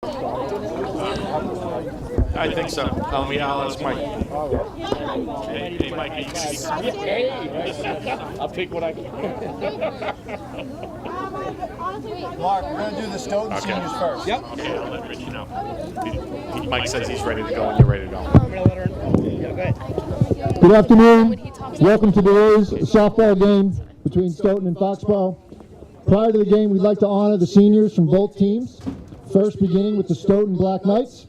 I think so. I'll ask Mike. Hey, Mike, I'll take what I can. Mark, we're going to do the Stoughton seniors first. Yep. Okay, I'll let Richie know. Mike says he's ready to go when you're ready to go. I'm going to let her know. Yeah, go ahead. Good afternoon. Welcome to today's softball game between Stoughton and Foxboro. Prior to the game, we'd like to honor the seniors from both teams. First, beginning with the Stoughton Black Knights.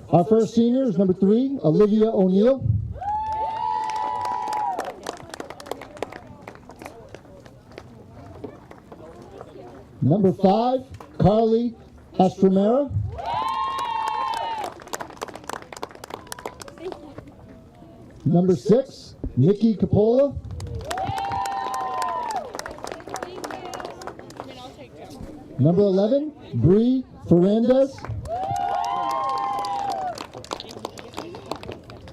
Our first senior is number 3, Olivia O'Neill. Number 5, Carly Estremera. Number 6, Nikki Capola. Number 11, Bree Ferrandez.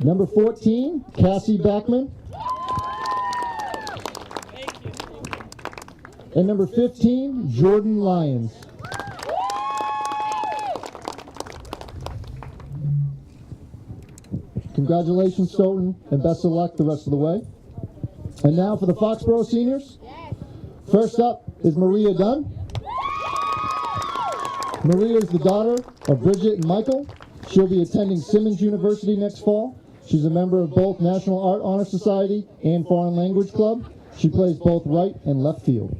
Number 14, Cassie Backman. And number 15, Jordan Lyons. Congratulations, Stoughton, and best of luck the rest of the way. And now for the Foxboro seniors. First up is Maria Dunn. Maria is the daughter of Bridget and Michael. She'll be attending Simmons University next fall. She's a member of both National Art Honor Society and Foreign Language Club. She plays both right and left field.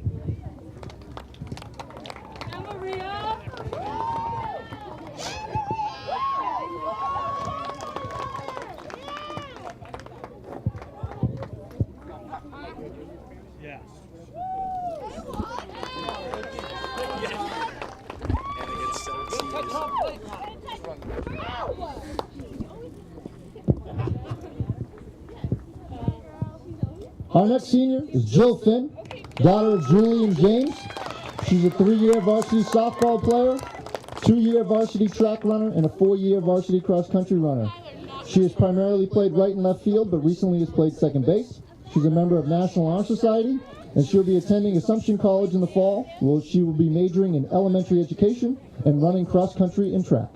Our next senior is Jill Finn, daughter of Julie and James. She's a 3-year varsity softball player, 2-year varsity track runner, and a 4-year varsity cross-country runner. She has primarily played right and left field, but recently has played second base. She's a member of National Honor Society, and she'll be attending Assumption College in the fall, where she will be majoring in elementary education and running cross-country and track.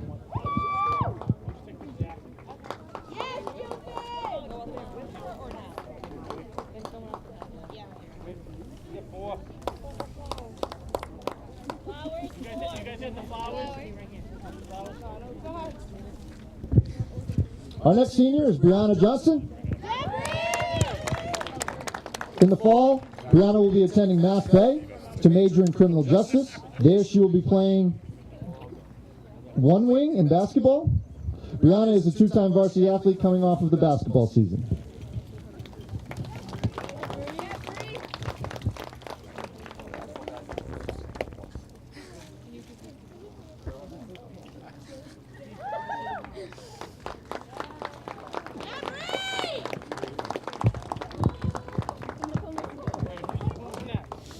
Our next senior is Brianna Johnson. In the fall, Brianna will be attending Mass Bay to major in criminal justice. There she will be playing one wing in basketball. Brianna is a 2-time varsity athlete coming off of the basketball season.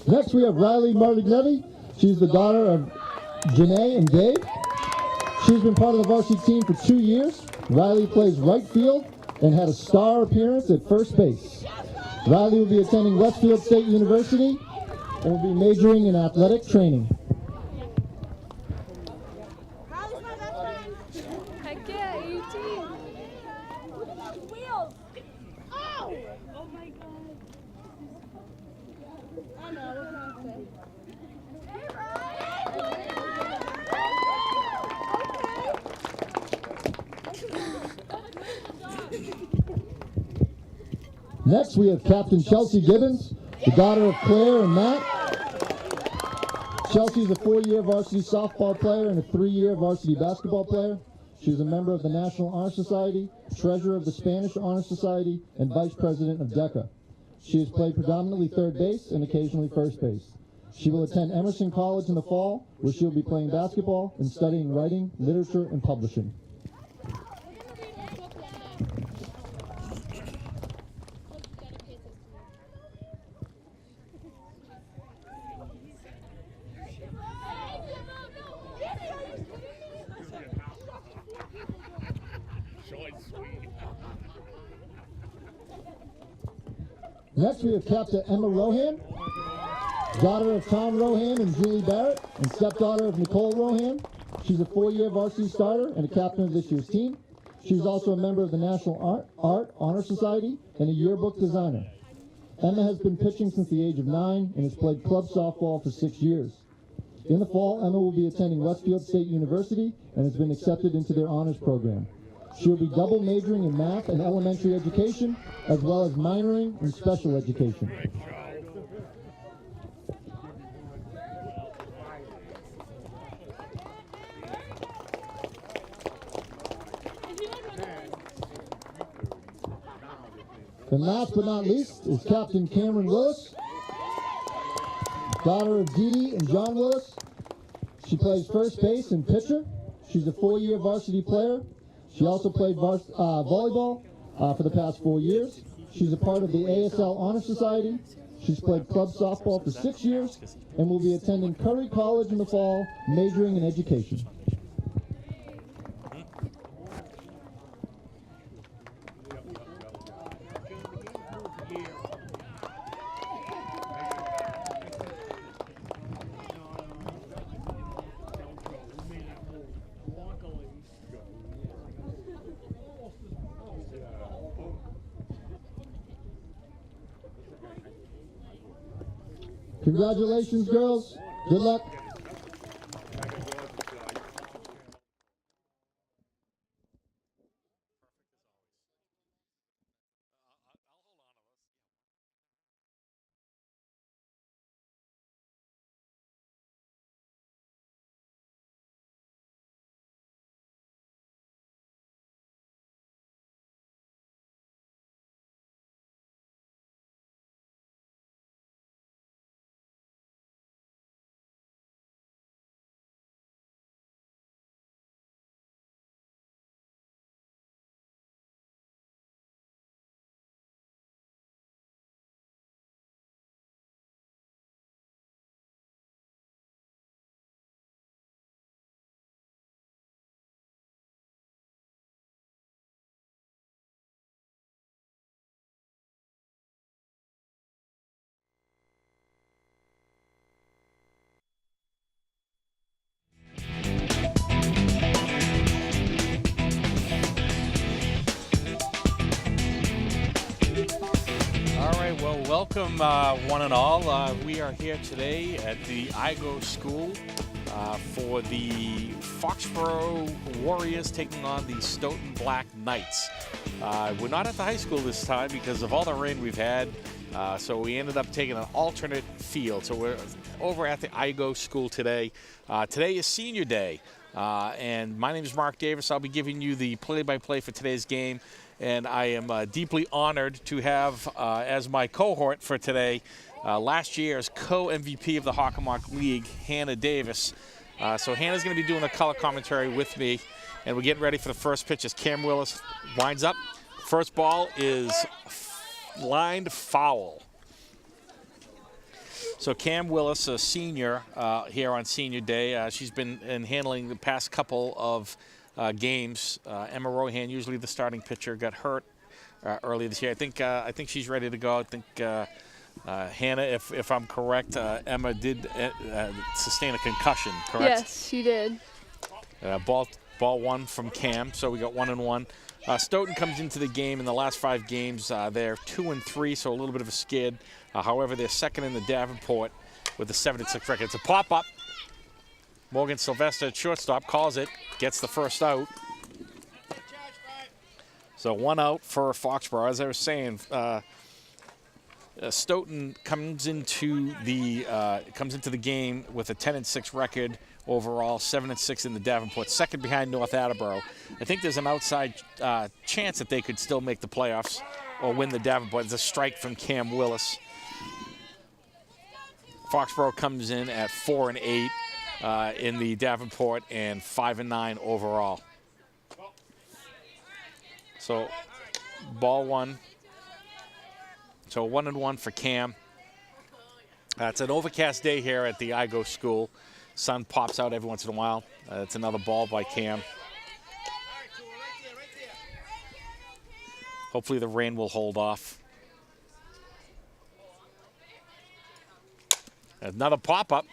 Next, we have Riley Martinelli. She's the daughter of Janae and Dave. She's been part of the varsity team for 2 years. Riley plays right field and had a star appearance at first base. Riley will be attending Westfield State University and will be majoring in athletic training. Riley's my best friend. Heck yeah, 18. Wheels. Oh! Oh my God. I know, what can I say? Hey, Next, we have Captain Chelsea Gibbons, the daughter of Claire and Matt. Chelsea is a 4-year varsity softball player and a 3-year varsity basketball player. She's a member of the National Honor Society, treasurer of the Spanish Honor Society, and vice president of DECA. She has played predominantly third base and occasionally first base. She will attend Emerson College in the fall, where she'll be playing basketball and studying writing, literature, and publishing. Next, we have Captain Emma Rohan, daughter of Tom Rohan and Julie Barrett, and stepdaughter of Nicole Rohan. She's a 4-year varsity starter and a captain of this year's team. She's also a member of the National Art Honor Society and a yearbook designer. Emma has been pitching since the age of 9 and has played club softball for 6 years. In the fall, Emma will be attending Westfield State University and has been accepted into their honors program. She will be double majoring in math and elementary education, as well as minoring in special education. And last but not least is Captain Cameron Willis, daughter of Dee Dee and John Willis. She plays first base and pitcher. She's a 4-year varsity player. She also played volleyball for the past 4 years. She's a part of the ASL Honor Society. She's played club softball for 6 years and will be attending Curry College in the fall, majoring in education. Congratulations, girls. Good luck. Welcome, one and all. We are here today at the IGO School for the Foxboro Warriors taking on the Stoughton Black Knights. We're not at the high school this time because of all the rain we've had, so we ended up taking an alternate field. So we're over at the IGO School today. Today is senior day, and my name is Mark Davis. I'll be giving you the play-by-play for today's game. And I am deeply honored to have as my cohort for today last year's co-MVP of the Hockomock League, Hannah Davis. So Hannah's going to be doing the color commentary with me, and we're getting ready for the first pitch as Cam Willis winds up. First ball is lined foul. So Cam Willis, a senior here on senior day, she's been handling the past couple of games. Emma Rohan, usually the starting pitcher, got hurt early this year. I think she's ready to go. I think Hannah, if I'm correct, Emma did sustain a concussion, correct? Yes, she did. Ball one from Cam, so we got 1-1. Stoughton comes into the game in the last 5 games. They're 2-3, so a little bit of a skid. However, they're second in the Davenport with a 7-6 record. It's a pop-up. Morgan Sylvester at shortstop calls it, gets the first out. So 1 out for Foxboro. As I was saying, Stoughton comes into the game with a 10-6 record overall, 7-6 in the Davenport, second behind North Attleboro. I think there's an outside chance that they could still make the playoffs or win the Davenport. It's a strike from Cam Willis. Foxboro comes in at 4-8. In the Davenport and 5-9 overall. So ball one. So 1-1 for Cam. It's an overcast day here at the IGO School. Sun pops out every once in a while. It's another ball by Cam. Hopefully the rain will hold off. Another pop-up.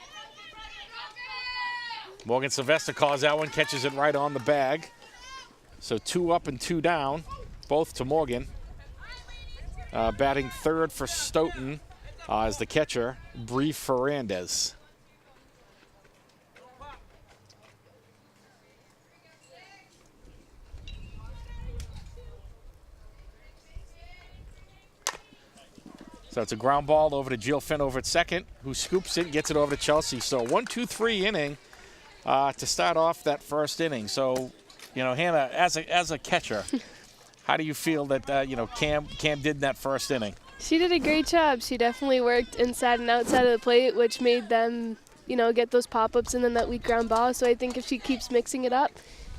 Morgan Sylvester calls that one, catches it right on the bag. So 2 up and 2 down, both to Morgan. Batting third for Stoughton as the catcher, Bree Ferrandez. So it's a ground ball over to Jill Finn over at second, who scoops it, gets it over to Chelsea. So 1-2-3 inning to start off that first inning. So, you know, Hannah, as a catcher, how do you feel that Cam did in that first inning? She did a great job. She definitely worked inside and outside of the plate, which made them, get those pop-ups and then that weak ground ball. So I think if she keeps mixing it up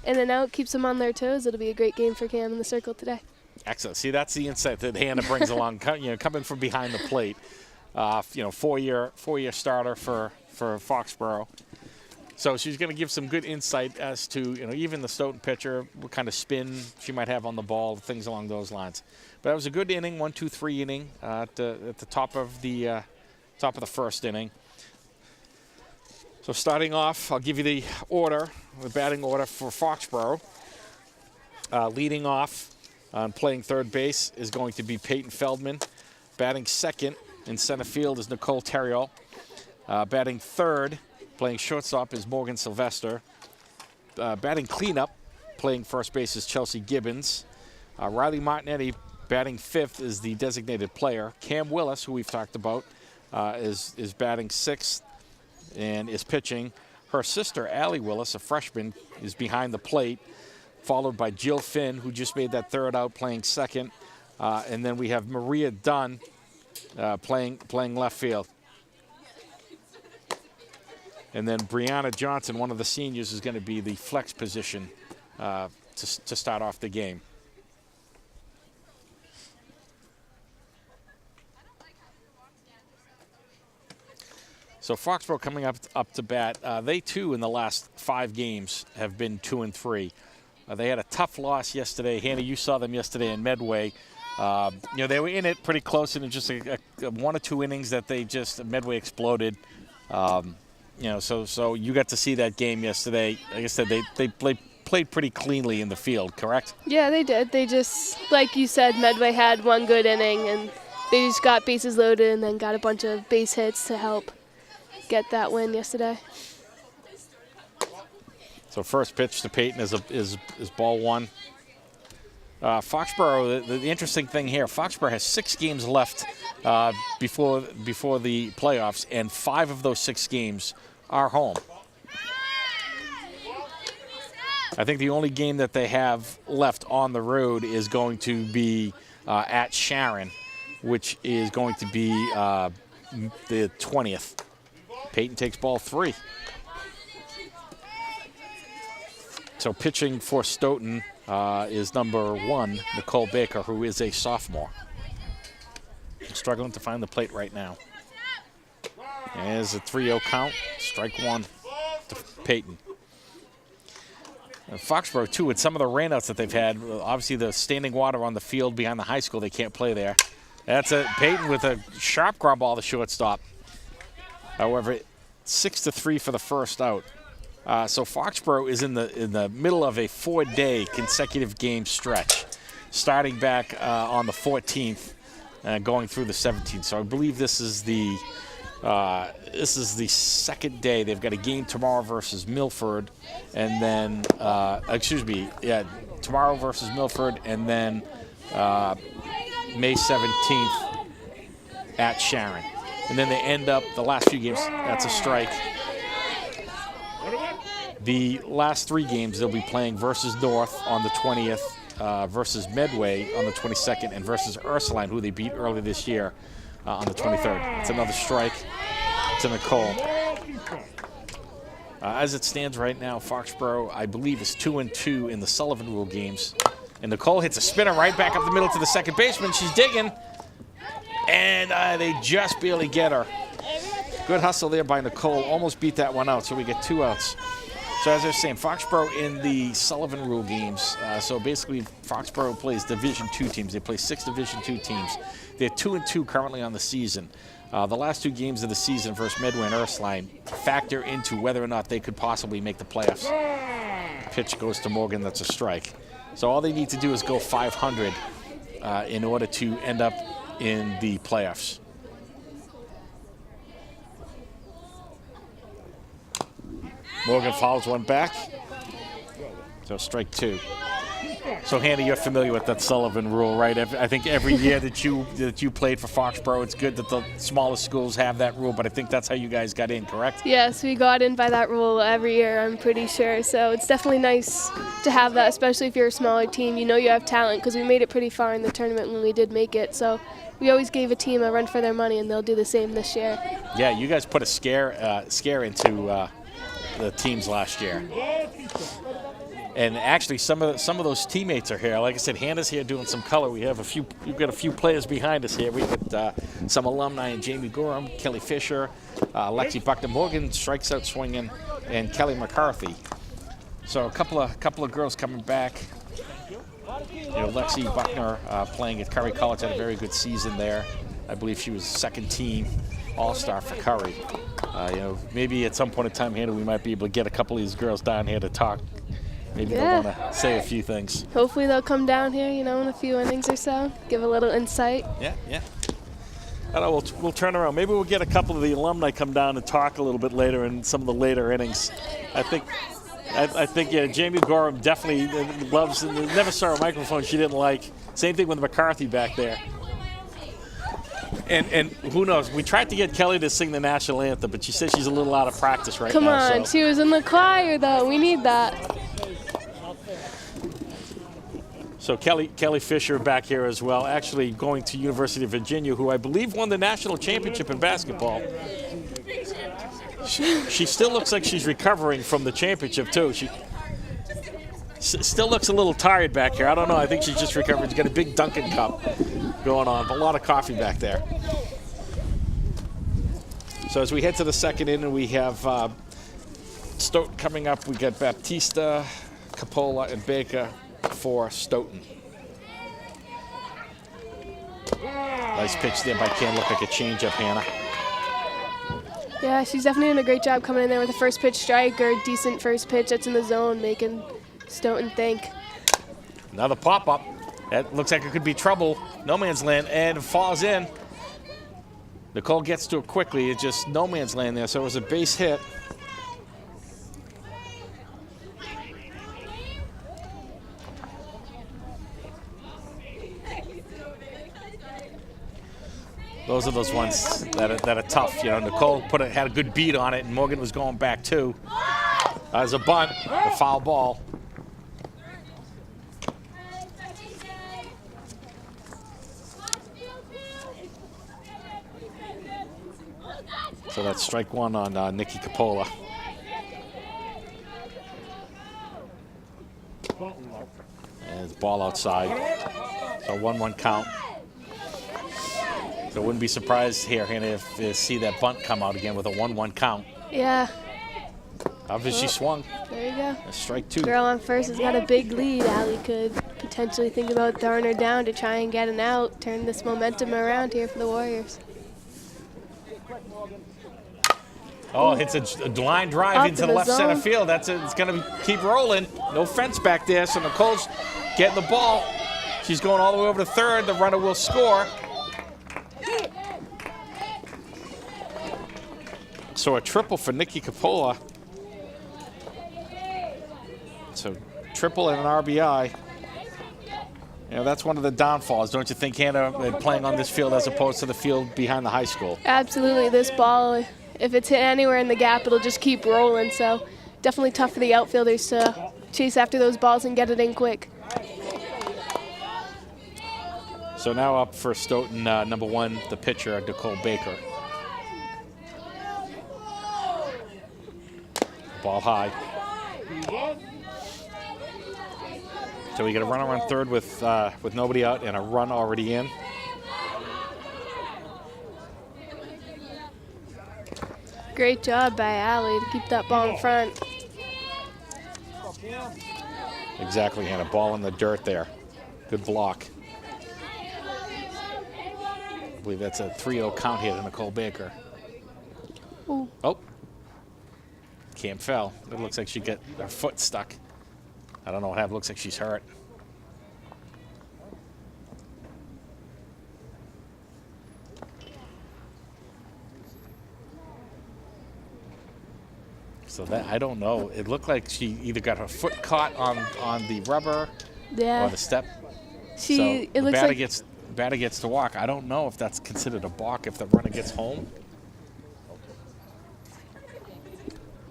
in and out, keeps them on their toes, it'll be a great game for Cam in the circle today. Excellent. See, that's the insight that Hannah brings along. Coming from behind the plate. 4-year starter for Foxboro. So she's going to give some good insight as to even the Stoughton pitcher, what kind of spin she might have on the ball, things along those lines. But that was a good inning, 1-2-3 inning at the top of the first inning. So starting off, I'll give you the batting order for Foxboro. Leading off. Playing third base is going to be Peyton Feldman. Batting second in center field is Nicole Terriol. Batting third, playing shortstop, is Morgan Sylvester. Batting cleanup, playing first base, is Chelsea Gibbons. Riley Martinelli, batting fifth, is the designated player. Cam Willis, who we've talked about, is batting sixth and is pitching. Her sister, Allie Willis, a freshman, is behind the plate, followed by Jill Finn, who just made that third out, playing second. And then we have Maria Dunn playing left field. And then Brianna Johnson, one of the seniors, is going to be the flex position to start off the game. So Foxboro coming up to bat. They, too, in the last 5 games have been 2-3. They had a tough loss yesterday. Hannah, you saw them yesterday in Medway. They were in it pretty close, and just a 1 or 2 innings that Medway exploded. So you got to see that game yesterday. Like I said, they played pretty cleanly in the field, correct? Yeah, they did. They just, like you said, Medway had 1 good inning, and they just got bases loaded and then got a bunch of base hits to help get that win yesterday. So first pitch to Peyton is ball 1. Foxboro, the interesting thing here, Foxboro has 6 games left before the playoffs, and 5 of those 6 games are home. I think the only game that they have left on the road is going to be at Sharon, which is going to be the 20th. Peyton takes ball 3. So pitching for Stoughton is number 1, Nicole Baker, who is a sophomore. Struggling to find the plate right now. There's a 3-0 count. Strike 1 to Peyton. And Foxboro, too, with some of the rainouts that they've had, obviously the standing water on the field behind the high school, they can't play there. That's Peyton with a sharp ground ball to shortstop. However, 6-3 for the first out. So Foxboro is in the middle of a 4-day consecutive game stretch, starting back on the 14th, going through the 17th. So I believe this is the second day. They've got a game tomorrow versus Milford, and then tomorrow versus Milford, and then May 17th at Sharon, and then they end up the last few games. That's a strike. The last 3 games they'll be playing versus North on the 20th, versus Medway on the 22nd, and versus Ursuline, who they beat earlier this year, on the 23rd. It's another strike to Nicole. As it stands right now, Foxboro, I believe, is 2-2 in the Sullivan Rule games. And Nicole hits a spinner right back up the middle to the second baseman. She's digging, and they just barely get her. Good hustle there by Nicole. Almost beat that one out, so we get 2 outs. So as I was saying, Foxboro in the Sullivan Rule games. So basically, Foxboro plays Division II teams. They play 6 Division II teams. They're 2-2 currently on the season. The last 2 games of the season versus Medway and Ursuline factor into whether or not they could possibly make the playoffs. Pitch goes to Morgan, that's a strike. So all they need to do is go 500 in order to end up in the playoffs. Morgan fouls one back. So strike 2. So Hannah, you're familiar with that Sullivan rule, right? I think every year that you played for Foxboro, it's good that the smallest schools have that rule, but I think that's how you guys got in, correct? Yes, we got in by that rule every year, I'm pretty sure. So it's definitely nice to have that, especially if you're a smaller team. You know you have talent, because we made it pretty far in the tournament when we did make it. So we always gave a team a run for their money, and they'll do the same this year. Yeah, you guys put a scare into the teams last year. And actually, some of those teammates are here. Like I said, Hannah's here doing some color. We've got a few players behind us here. We got some alumni in Jamie Gorham, Kelly Fisher, Lexi Buckner Morgan strikes out swinging, and Kelly McCarthy. So a couple of girls coming back. You know, Lexi Buckner playing at Curry College had a very good season there. I believe she was second team All-Star for Curry. You know, maybe at some point in time, Hannah, we might be able to get a couple of these girls down here to talk. Maybe they'll want to say a few things. Hopefully they'll come down here, you know, in a few innings or so, give a little insight. Yeah. I don't know, we'll turn around. Maybe we'll get a couple of the alumni come down and talk a little bit later in some of the later innings. I think yeah, Jamie Gorham definitely loves, never saw a microphone she didn't like. Same thing with McCarthy back there. And who knows? We tried to get Kelly to sing the national anthem, but she said she's a little out of practice right now. Come on, she was in the choir, though. We need that. So Kelly Fisher back here as well, actually going to University of Virginia, who I believe won the national championship in basketball. She still looks like she's recovering from the championship, too. She still looks a little tired back here. I don't know. I think she's just recovered. She's got a big Dunkin' cup going on. A lot of coffee back there. So as we head to the second inning, we have Stoughton coming up. We got Baptista, Capola, and Baker for Stoughton. Nice pitch there by Ken. Looked like a changeup, Hannah. Yeah, she's definitely doing a great job coming in there with a first pitch strike or a decent first pitch that's in the zone, making Stoughton think. Another pop-up. That looks like it could be trouble. No man's land, and it falls in. Nicole gets to it quickly. It's just no man's land there, so it was a base hit. Those are those ones that are tough. You know, Nicole had a good beat on it, and Morgan was going back too. There's a bunt, a foul ball. So that's strike 1 on Nikki Capola. And it's ball outside. So 1-1 count. So I wouldn't be surprised here, Hannah, if you see that bunt come out again with a 1-1 count. Yeah. Obviously, she swung. There you go. That's strike 2. Girl on first has got a big lead. Allie could potentially think about throwing her down to try and get an out, turn this momentum around here for the Warriors. Oh, hits a line drive Up into in the the left zone. center field. It's going to keep rolling. No fence back there, so Nicole's getting the ball. She's going all the way over to third. The runner will score. So a triple for Nikki Capola. So triple and an RBI. You know, that's one of the downfalls, don't you think, Hannah, playing on this field as opposed to the field behind the high school? Absolutely. This ball, if it's hit anywhere in the gap, it'll just keep rolling. So definitely tough for the outfielders to chase after those balls and get it in quick. So now up for Stoughton, number 1, the pitcher, Nicole Baker. Ball high. So we get a runner on third with nobody out and a run already in. Great job by Allie to keep that ball in front. Exactly, Hannah. Ball in the dirt there. Good block. believe that's a 3-0 count here to Nicole Baker. Ooh. Oh. Cam fell. It looks like she got her foot stuck. I don't know what happened. Looks like she's hurt. So that, I don't know. It looked like she either got her foot caught on the rubber Yeah. or the step. She. So It the looks batter like. gets to walk. I don't know if that's considered a balk if the runner gets home.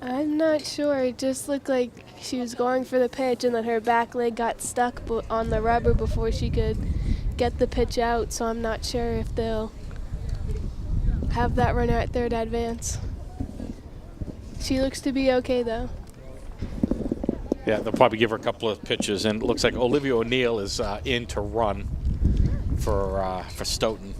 I'm not sure. It just looked like she was going for the pitch and then her back leg got stuck on the rubber before she could get the pitch out. So I'm not sure if they'll have that runner at third advance. She looks to be okay though. Yeah, they'll probably give her a couple of pitches, and it looks like Olivia O'Neill is in to run for Stoughton.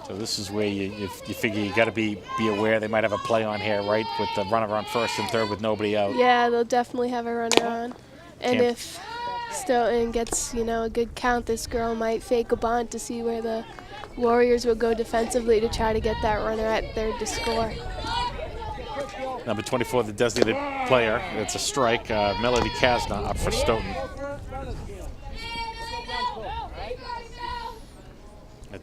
So this is where you figure you got to be aware they might have a play on here, right, with the runner on first and third with nobody out. Yeah, they'll definitely have a runner on. And Can't- if Stoughton gets, a good count, this girl might fake a bunt to see where the Warriors will go defensively to try to get that runner at third to score. Number 24, the designated player. It's a strike. Melody Kasna up for Stoughton.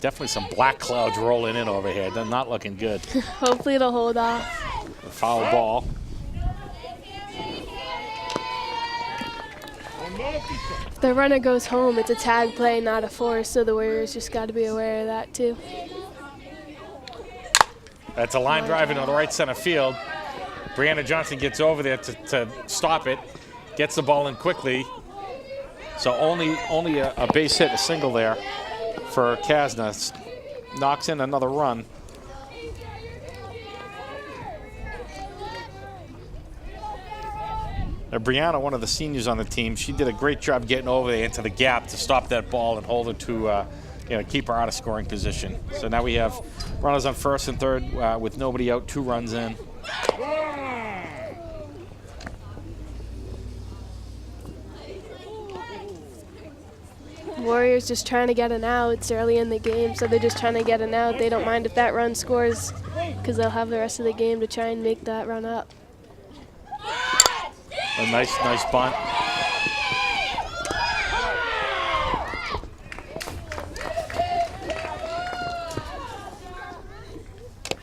Definitely some black clouds rolling in over here. They're not looking good. Hopefully it'll hold off. A foul ball. If the runner goes home, it's a tag play, not a force, so the Warriors just got to be aware of that too. That's a line drive into the right center field. Brianna Johnson gets over there to stop it. Gets the ball in quickly. So only a base hit, a single there for Kasna. Knocks in another run. Now, Brianna, one of the seniors on the team, she did a great job getting over there into the gap to stop that ball and hold it to, keep her out of scoring position. So now we have runners on first and third with nobody out, 2 runs in. Warriors just trying to get an out. It's early in the game, so they're just trying to get an out. They don't mind if that run scores because they'll have the rest of the game to try and make that run up. A nice bunt.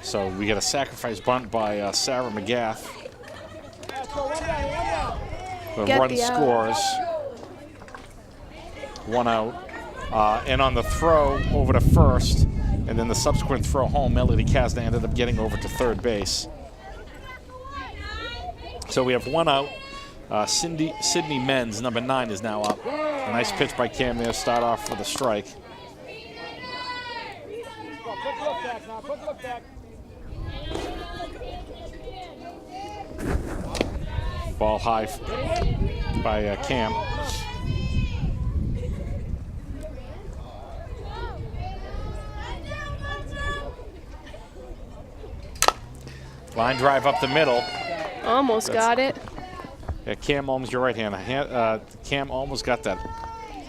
So we get a sacrifice bunt by Sarah McGath. The Get run the out. scores. 1 out. And on the throw over to first, and then the subsequent throw home, Melody Kasna ended up getting over to third base. So we have 1 out. Sydney Menz, number 9, is now up. A nice pitch by Cam there, start off with a strike. Ball high by Cam. Line drive up the middle. Almost got it. Yeah, Cam almost, your right hand. Cam almost got that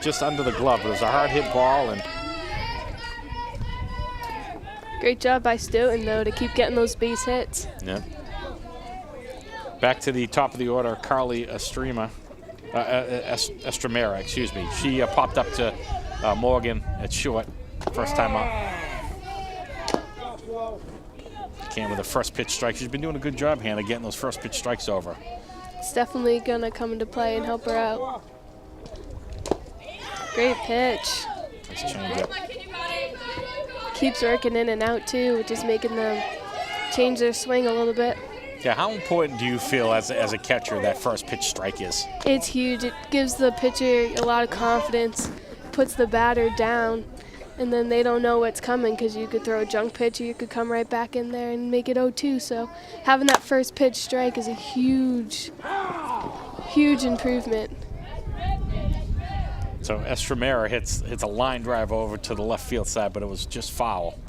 just under the glove. It was a hard hit ball, and Great job by Stoughton, though, to keep getting those base hits. yeah. Back to the top of the order, Carly Estremera, excuse me. She popped up to Morgan at short, first time up. Cam with a first pitch strike. She's been doing a good job, Hannah, getting those first pitch strikes over. It's definitely going to come into play and help her out. Great pitch. Nice changeup. Keeps working in and out, too, which is making them change their swing a little bit. Yeah, how important do you feel as a catcher that first pitch strike is? It's huge. It gives the pitcher a lot of confidence, puts the batter down, and then they don't know what's coming because you could throw a junk pitch or you could come right back in there and make it 0-2. So having that first pitch strike is a huge, huge improvement. So Estremera hits a line drive over to the left field side, but it was just foul.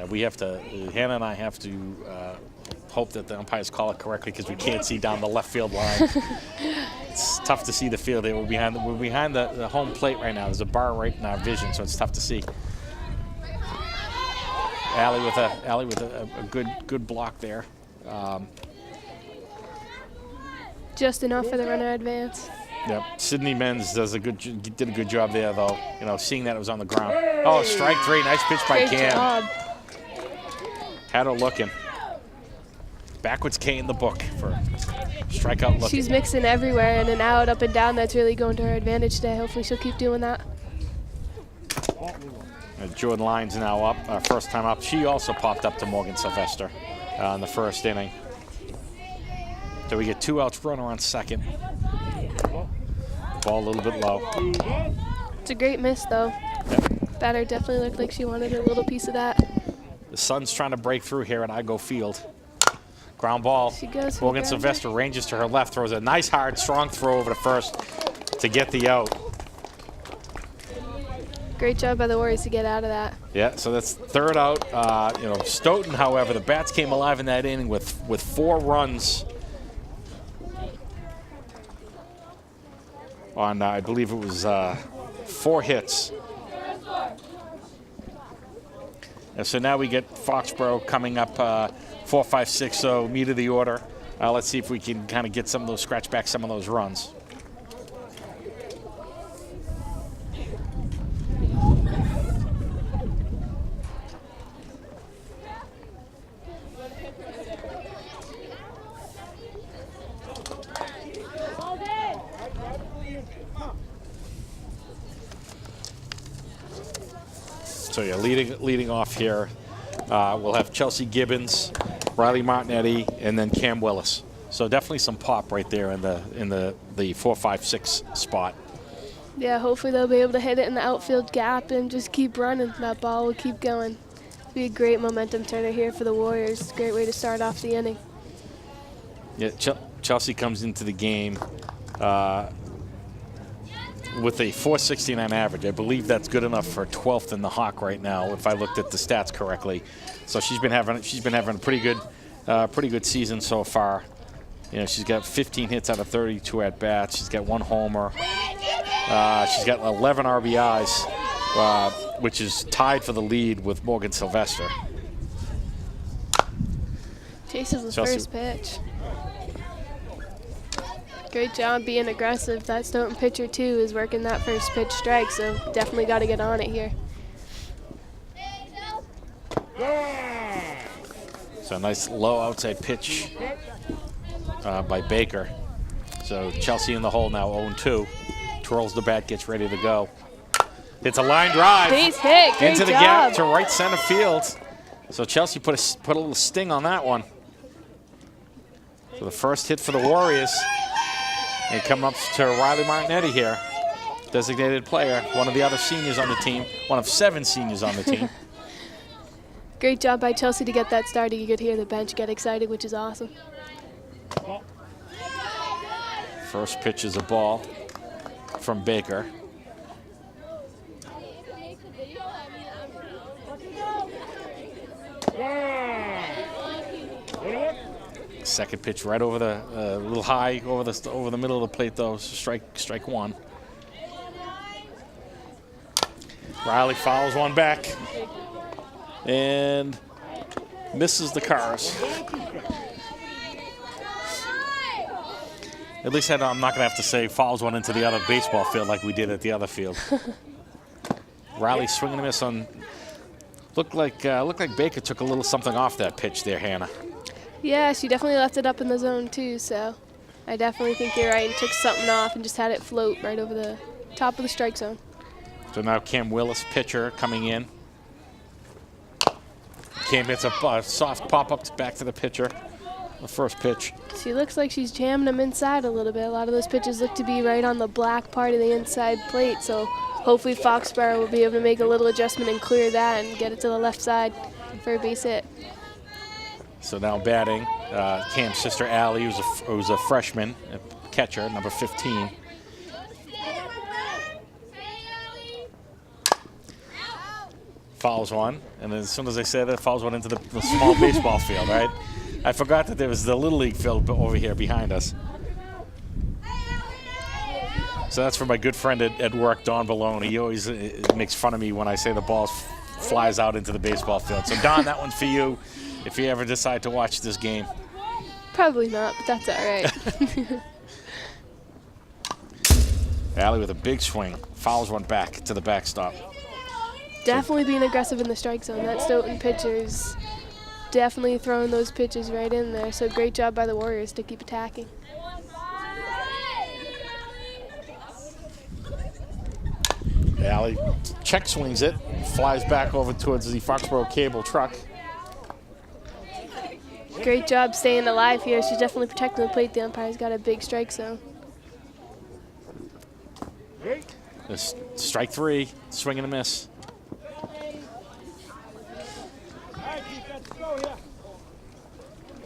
We have to, Hannah and I have to hope that the umpires call it correctly because we can't see down the left field line. It's tough to see the field there. We're behind the home plate right now. There's a bar right in our vision, so it's tough to see. Allie with a good block there. Just enough for the runner advance. Yep. Sydney Menz did a good job there, though. You know, seeing that it was on the ground. Oh, strike 3. Nice pitch by Great Cam. job. Had her looking. Backwards K in the book for strikeout looking. She's mixing everywhere, in and out, up and down. That's really going to her advantage today. Hopefully she'll keep doing that. Jordan Lyons now up, first time up. She also popped up to Morgan Sylvester in the first inning. So we get 2 outs, runner on second. Ball a little bit low. It's a great miss, though. Yep. Batter definitely looked like she wanted a little piece of that. The Sun's trying to break through here at Igo Field. Ground ball. She goes for Morgan the Sylvester ranges to her left, throws a nice, hard, strong throw over to first to get the out. Great job by the Warriors to get out of that. Yeah, so that's third out. You know, Stoughton, however, the bats came alive in that inning with 4 runs on, I believe it was 4 hits. And so now we get Foxboro coming up 4, 5, 6, so meat of the order. Let's see if we can kind of get some of those, scratch back some of those runs. So yeah, leading off here, we'll have Chelsea Gibbons, Riley Martinelli, and then Cam Willis. So definitely some pop right there in the 4, 5, 6 spot. Yeah, hopefully they'll be able to hit it in the outfield gap and just keep running. That ball will keep going. It'll be a great momentum turner here for the Warriors. Great way to start off the inning. Yeah, Chelsea comes into the game with a 469 average. I believe that's good enough for 12th in the Hawk right now, if I looked at the stats correctly. So she's been having a pretty good season so far. You know, she's got 15 hits out of 32 at bats. She's got 1 homer. She's got 11 RBIs, which is tied for the lead with Morgan Sylvester. Chases the Chelsea. first pitch. Great job being aggressive. That Stoughton pitcher, too, is working that first pitch strike, so definitely got to get on it here. So a nice low outside pitch by Baker. So Chelsea in the hole now, 0-2. Twirls the bat, gets ready to go. It's a line drive. Base hit. Great into the job. gap to right center field. So Chelsea put a little sting on that one. So the first hit for the Warriors. And come up to Riley Martinelli here, designated player, one of the other seniors on the team, one of 7 seniors on the team. Great job by Chelsea to get that started. You could hear the bench get excited, which is awesome. First pitch is a ball from Baker. Second pitch right over the little high over the middle of the plate though. Strike 1. Riley fouls one back and misses the cars. At least I'm not going to have to say fouls one into the other baseball field like we did at the other field. Riley swinging a miss on. Looked like Baker took a little something off that pitch there, Hannah. Yeah, she definitely left it up in the zone, too, so I definitely think you're right and took something off and just had it float right over the top of the strike zone. So now Cam Willis, pitcher, coming in. Cam hits a soft pop-up back to the pitcher. The first pitch. She looks like she's jamming them inside a little bit. A lot of those pitches look to be right on the black part of the inside plate, so hopefully Foxboro will be able to make a little adjustment and clear that and get it to the left side for a base hit. So now batting, Cam's sister Allie, who's a freshman, a catcher, number 15. fouls one, and then as soon as I say that, fouls one into the small baseball field, right? I forgot that there was the Little League field over here behind us. So that's for my good friend at work, Don Balone. He always makes fun of me when I say the ball flies out into the baseball field. So, Don, that one's for you if you ever decide to watch this game. Probably not, but that's all right. Allie with a big swing. Fouls one back to the backstop. Definitely being aggressive in the strike zone. That Stoughton pitcher's definitely throwing those pitches right in there. So great job by the Warriors to keep attacking. Allie check swings it, flies back over towards the Foxboro cable truck. Great job staying alive here. She's definitely protecting the plate. The umpire's got a big strike zone. This strike three, swing and a miss.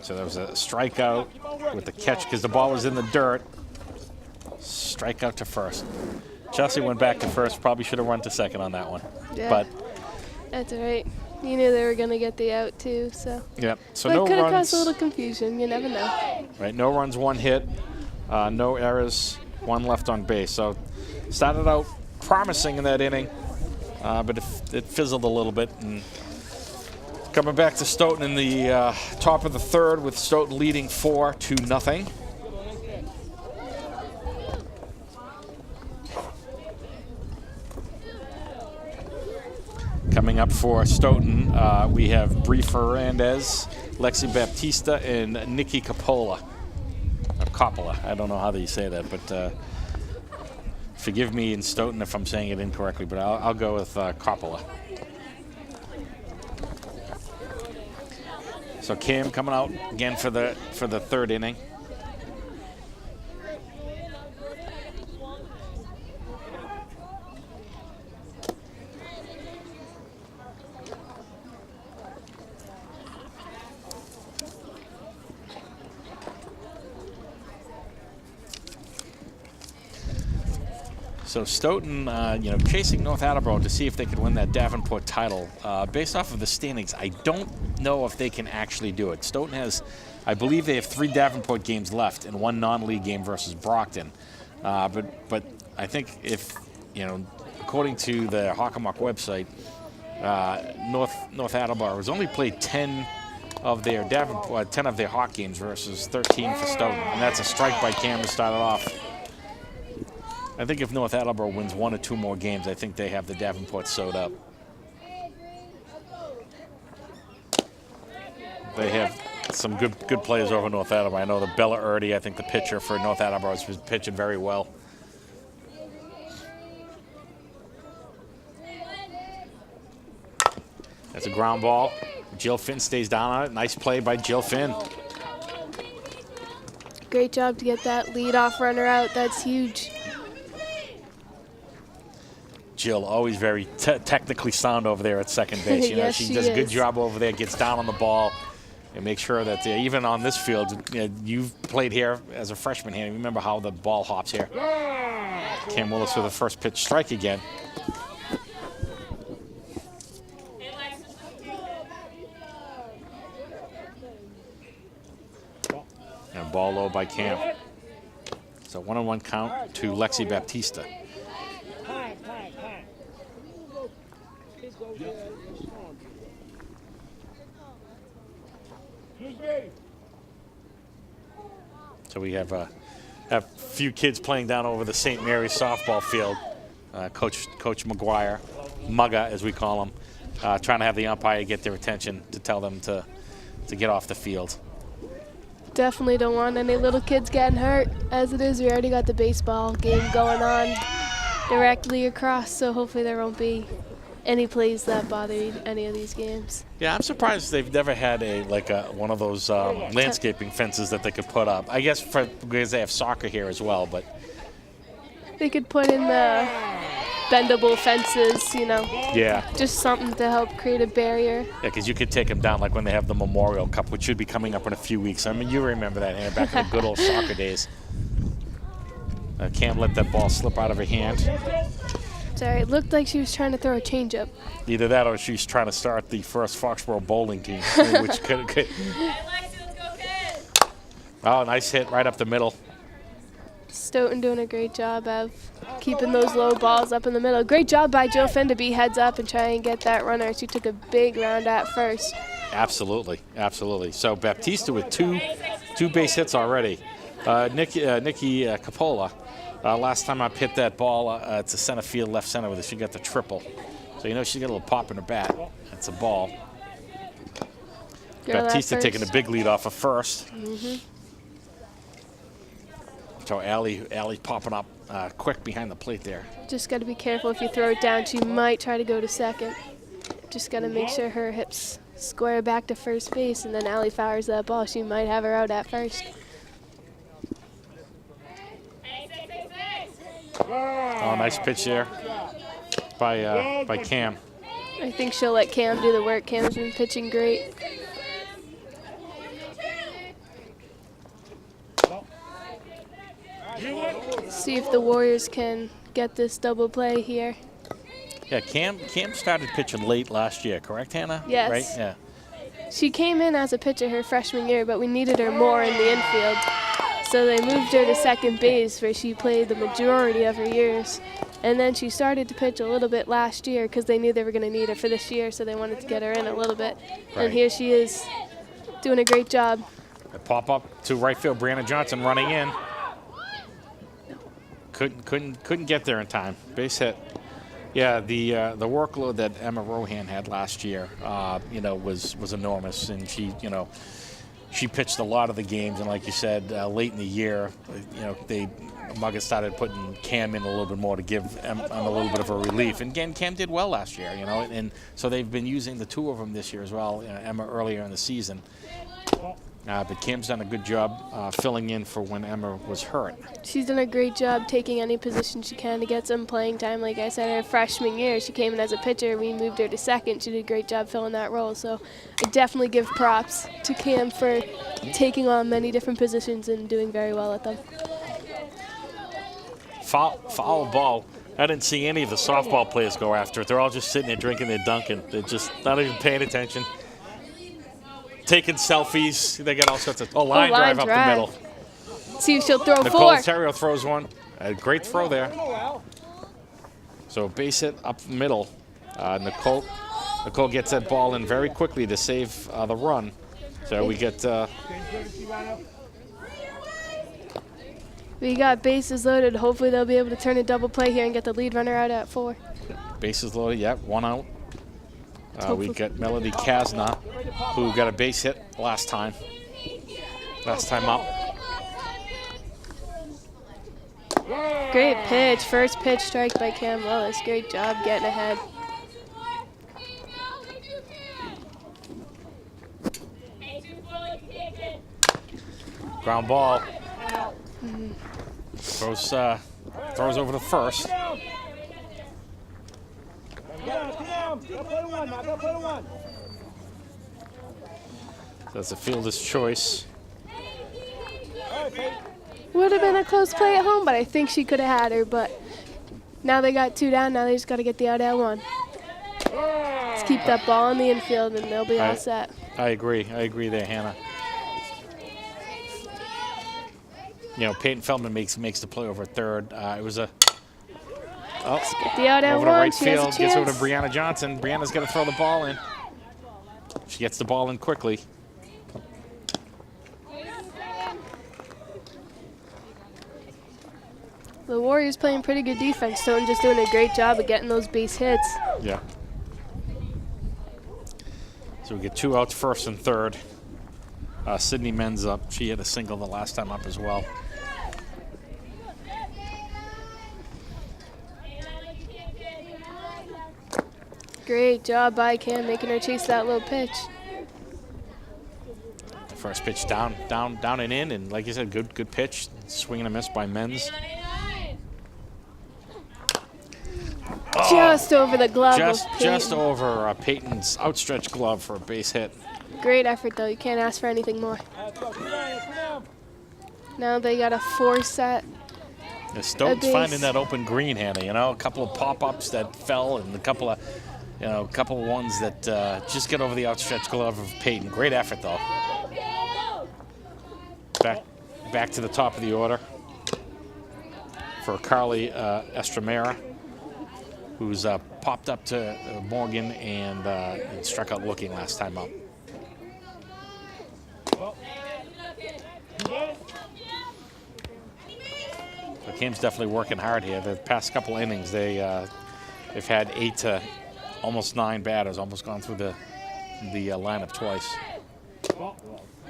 So there was a strikeout with the catch because the ball was in the dirt. Strikeout to first. Chelsea went back to first. Probably should have run to second on that one. Yeah. But that's all right. You knew they were going to get the out too, so. yeah. So But no it could have runs. caused a little confusion. You never know. Right. No runs, one hit, no errors, one left on base. So started out promising in that inning, but it fizzled a little bit. And coming back to Stoughton in the top of the third with Stoughton leading 4-0. Coming up for Stoughton, we have Bree Fernandez, Lexi Baptista, and Nikki Coppola. Or Coppola. I don't know how they say that, but forgive me in Stoughton if I'm saying it incorrectly, but I'll go with Coppola. So Cam coming out again for the third inning. So Stoughton, chasing North Attleboro to see if they could win that Davenport title. Based off of the standings, I don't know if they can actually do it. Stoughton has, I believe they have 3 Davenport games left and 1 non-league game versus Brockton. But I think if, according to the Hockomock website, North Attleboro has only played 10 of their Hawk games versus 13 for Stoughton, and that's a strike by Cam to start it off. I think if North Attleboro wins 1 or 2 more games, I think they have the Davenport sewed up. They have some good players over North Attleboro. I know the Bella Erdy, I think the pitcher for North Attleboro is pitching very well. That's a ground ball. Jill Finn stays down on it. Nice play by Jill Finn. Great job to get that leadoff runner out. That's huge. Jill, always very technically sound over there at second base. Yes, she she does a good is. job over there, gets down on the ball, and makes sure that even on this field, you've played here as a freshman here. Remember how the ball hops here. Cam Willis with the first pitch strike again. And ball low by Cam. So 1-1 count to Lexi Baptista. So we have a few kids playing down over the St. Mary's softball field. Coach McGuire, Mugga as we call him, trying to have the umpire get their attention to tell them to get off the field. Definitely don't want any little kids getting hurt. As it is, we already got the baseball game going on directly across, so hopefully there won't be any plays that bother any of these games. Yeah, I'm surprised they've never had one of those landscaping fences that they could put up. I guess because they have soccer here as well, but They could put in the bendable fences, yeah, just something to help create a barrier. yeah, because you could take them down like when they have the Memorial Cup, which should be coming up in a few weeks. I mean, you remember that, Hannah, back in the good old soccer days. Cam let that ball slip out of her hand. Sorry, it looked like she was trying to throw a changeup. Either that or she's trying to start the first Foxboro bowling team, which could. Oh, nice hit right up the middle. Stoughton doing a great job of keeping those low balls up in the middle. Great job by Jill Finn to be heads up and try and get that runner. She took a big round at first. Absolutely, absolutely. So Baptista with two base hits already. Nikki Capola, last time I hit that ball, it's a center field, left center with it. She got the triple. So you know she got a little pop in her bat. It's a ball. Girl Baptista taking a big lead off of first. So Allie popping up quick behind the plate there. Just got to be careful if you throw it down. She might try to go to second. Just got to make sure her hips square back to first base, and then Allie fires that ball. She might have her out at first. Oh, nice pitch there by Cam. I think she'll let Cam do the work. Cam's been pitching great. See if the Warriors can get this double play here. Yeah, Cam started pitching late last year, correct, Hannah? Yes. Right? Yeah. She came in as a pitcher her freshman year, but we needed her more in the infield. So they moved her to second base, where she played the majority of her years. And then she started to pitch a little bit last year because they knew they were going to need her for this year, so they wanted to get her in a little bit. Right. And here she is doing a great job. A pop up to right field, Brianna Johnson running in. Couldn't get there in time. Base hit. Yeah, the workload that Emma Rohan had last year, was enormous, and she pitched a lot of the games, and like you said, late in the year, Mugget started putting Cam in a little bit more to give Emma a little bit of a relief. And again, Cam did well last year, and so they've been using the two of them this year as well. Emma earlier in the season. But Cam's done a good job filling in for when Emma was hurt. She's done a great job taking any position she can to get some playing time. Like I said, her freshman year, she came in as a pitcher. We moved her to second. She did a great job filling that role. So I definitely give props to Cam for taking on many different positions and doing very well at them. Foul ball. I didn't see any of the softball players go after it. They're all just sitting there drinking their Dunkin'. They're just not even paying attention. Taking selfies. They got all sorts of line drive up the middle. See if she'll throw Nicole four. Terrio throws one. A great throw there. So base hit up the middle. Nicole gets that ball in very quickly to save the run. So we get. We got bases loaded. Hopefully they'll be able to turn a double play here and get the lead runner out at 4. Bases loaded. Yep, one out. We got Melody Kasna, who got a base hit last time up. Great pitch. First pitch strike by Cam Willis. Great job getting ahead. Ground ball. Throws over to first. That's a fielder's choice. Would have been a close play at home, but I think she could have had her. But now they got 2 down. Now they just got to get the out at 1. Let's keep that ball in the infield, and they'll be all set. I agree there, Hannah. Peyton Feldman makes the play over third. It was a. Let's get the out at 1. Over to right She has a field, gets over to chance. Brianna Johnson. Brianna's got to throw the ball in. She gets the ball in quickly. The Warriors playing pretty good defense. Stoughton just doing a great job of getting those base hits. Yeah. So we get 2 outs, first and third. Sydney Men's up. She had a single the last time up as well. Great job by Cam making her chase that low pitch. First pitch down and in, and like you said, good pitch. Swing and a miss by Men's. Just over the glove. Just over Peyton's outstretched glove for a base hit. Great effort, though. You can't ask for anything more. Now they got to force that Stoughton's finding that open green, Hannah. You know, a couple of pop-ups that fell, and a couple of ones that just get over the outstretched glove of Peyton. Great effort, though. Back to the top of the order for Carly Estramera, who's popped up to Morgan and struck out looking last time up. The team's definitely working hard here. The past couple innings, they've had 8 to almost 9 batters, almost gone through the lineup twice.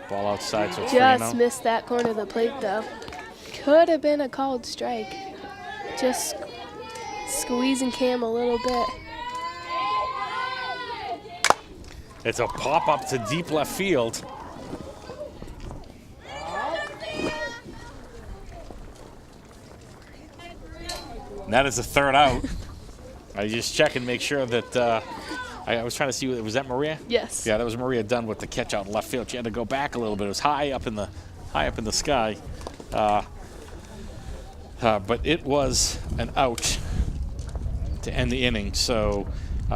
Ball outside, so it's 3-0. Just missed that corner of the plate, though. Could have been a called strike. Just squeezing Cam a little bit. It's a pop-up to deep left field. And that is the 3rd out. I just check and make sure that I was trying to see, was that Maria? Yes. Yeah, that was Maria Dunn with the catch out in left field. She had to go back a little bit. It was high up in the sky, but it was an out to end the inning. So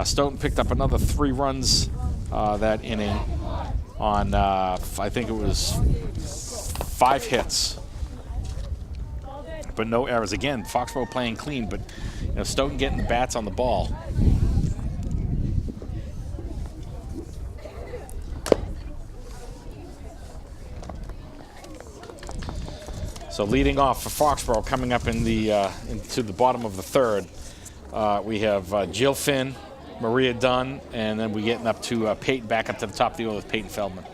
Stoughton picked up another 3 runs that inning on I think it was 5 hits. But no errors. Again, Foxboro playing clean, but Stoughton getting the bats on the ball. So leading off for Foxboro, coming up in the into the bottom of the 3rd, we have Jill Finn, Maria Dunn, and then we're getting up to Peyton, back up to the top of the order with Peyton Feldman.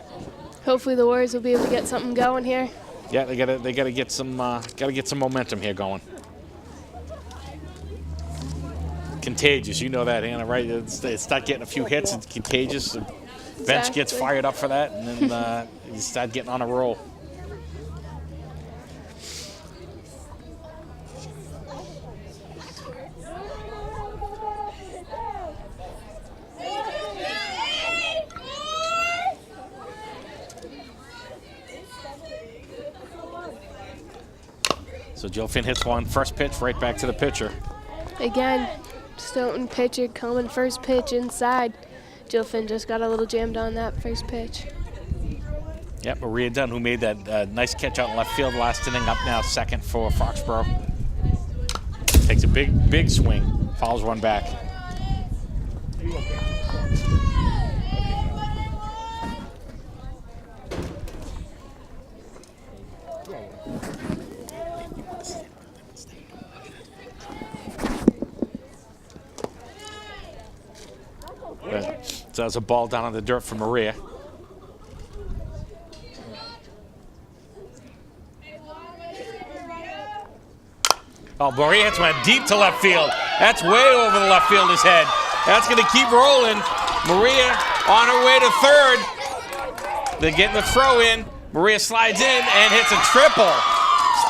Hopefully the Warriors will be able to get something going here. Yeah, they gotta get some momentum here going. Contagious, you know that, Anna, right? It's start getting a few hits, it's contagious. The bench gets fired up for that, and then you start getting on a roll. So Jill Finn hits one, first pitch right back to the pitcher. Again, Stoughton pitcher coming first pitch inside. Jill Finn just got a little jammed on that first pitch. Yep, Maria Dunn, who made that nice catch out in left field last inning, up now 2nd for Foxboro. Takes a big swing, fouls one back. So that's a ball down on the dirt for Maria. Oh, Maria hits one deep to left field. That's way over the left fielder's head. That's going to keep rolling. Maria on her way to 3rd. They're getting the throw in. Maria slides in and hits a triple.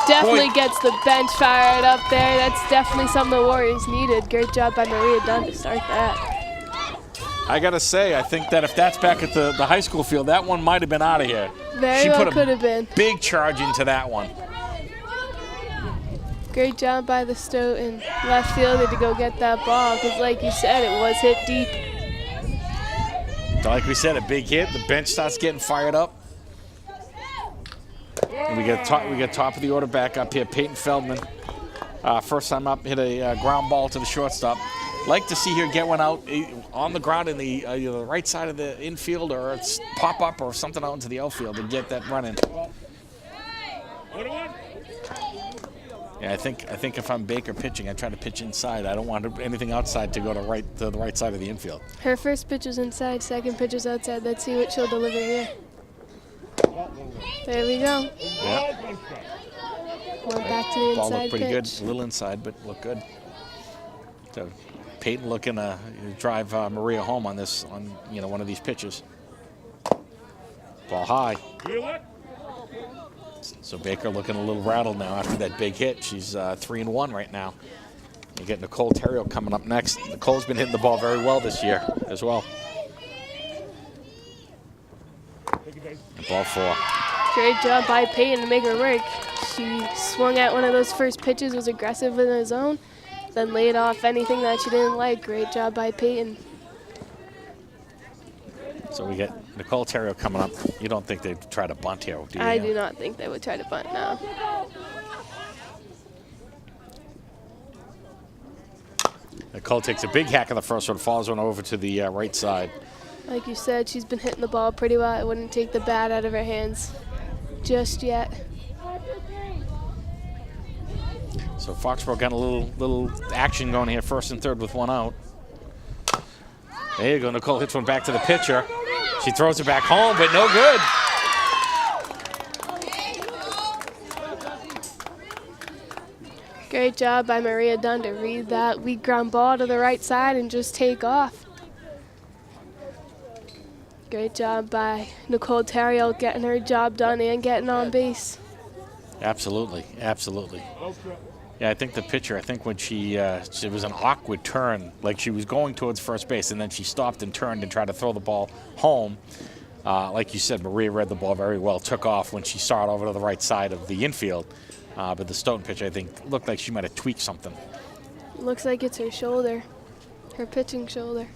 Definitely gets the bench fired up there. That's definitely something the Warriors needed. Great job by Maria Dunn to start that. I got to say, I think that if that's back at the high school field, that one might have been out of here. Very well could have been. Big charge into that one. Great job by the Stoughton left fielder to go get that ball, because like you said, it was hit deep. Like we said, a big hit. The bench starts getting fired up. And we get top of the order back up here. Peyton Feldman, first time up, hit a ground ball to the shortstop. Like to see her get one out on the ground in the right side of the infield, or it's pop up or something out into the outfield and get that run in. Yeah, I think if I'm Baker pitching, I try to pitch inside. I don't want anything outside to go to the right side of the infield. Her first pitch was inside, second pitch was outside. Let's see what she'll deliver here. There we go. Yeah. Went back to the inside Ball looked pretty pitch. good, a little inside, but looked good. So Peyton looking to drive Maria home on this, one of these pitches. Ball high. So Baker looking a little rattled now after that big hit. She's 3-1 right now. You get Nicole Terrio coming up next. Nicole's been hitting the ball very well this year as well. And ball 4. Great job by Peyton to make her work. She swung at one of those first pitches, was aggressive in the zone, then laid off anything that she didn't like. Great job by Peyton. So we get Nicole Terrio coming up. You don't think they'd try to bunt here, do you? I do not think they would try to bunt now. Nicole takes a big hack in the first one, follows one over to the right side. Like you said, she's been hitting the ball pretty well. I wouldn't take the bat out of her hands just yet. So Foxboro got a little action going here, first and third with one out. There you go, Nicole hits one back to the pitcher. She throws it back home, but no good. Great job by Maria Dunn to read that weak ground ball to the right side and just take off. Great job by Nicole Terrio getting her job done and getting on base. Absolutely, absolutely. Yeah, I think the pitcher, when it was an awkward turn, like she was going towards first base and then she stopped and turned and tried to throw the ball home. Like you said, Maria read the ball very well, took off when she saw it over to the right side of the infield. But the Stoughton pitcher, I think, looked like she might have tweaked something. Looks like it's her shoulder, her pitching shoulder.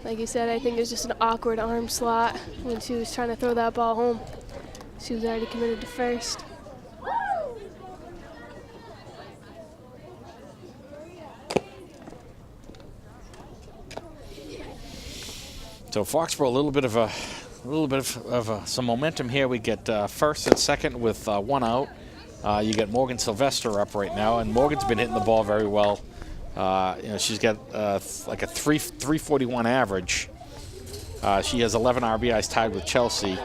Like you said, I think it was just an awkward arm slot when she was trying to throw that ball home. She was already committed to first. So Foxboro, a little bit of some momentum here. We get first and second with one out. You get Morgan Sylvester up right now, and Morgan's been hitting the ball very well. She's got like a 341 average. She has 11 RBIs, tied with Chelsea.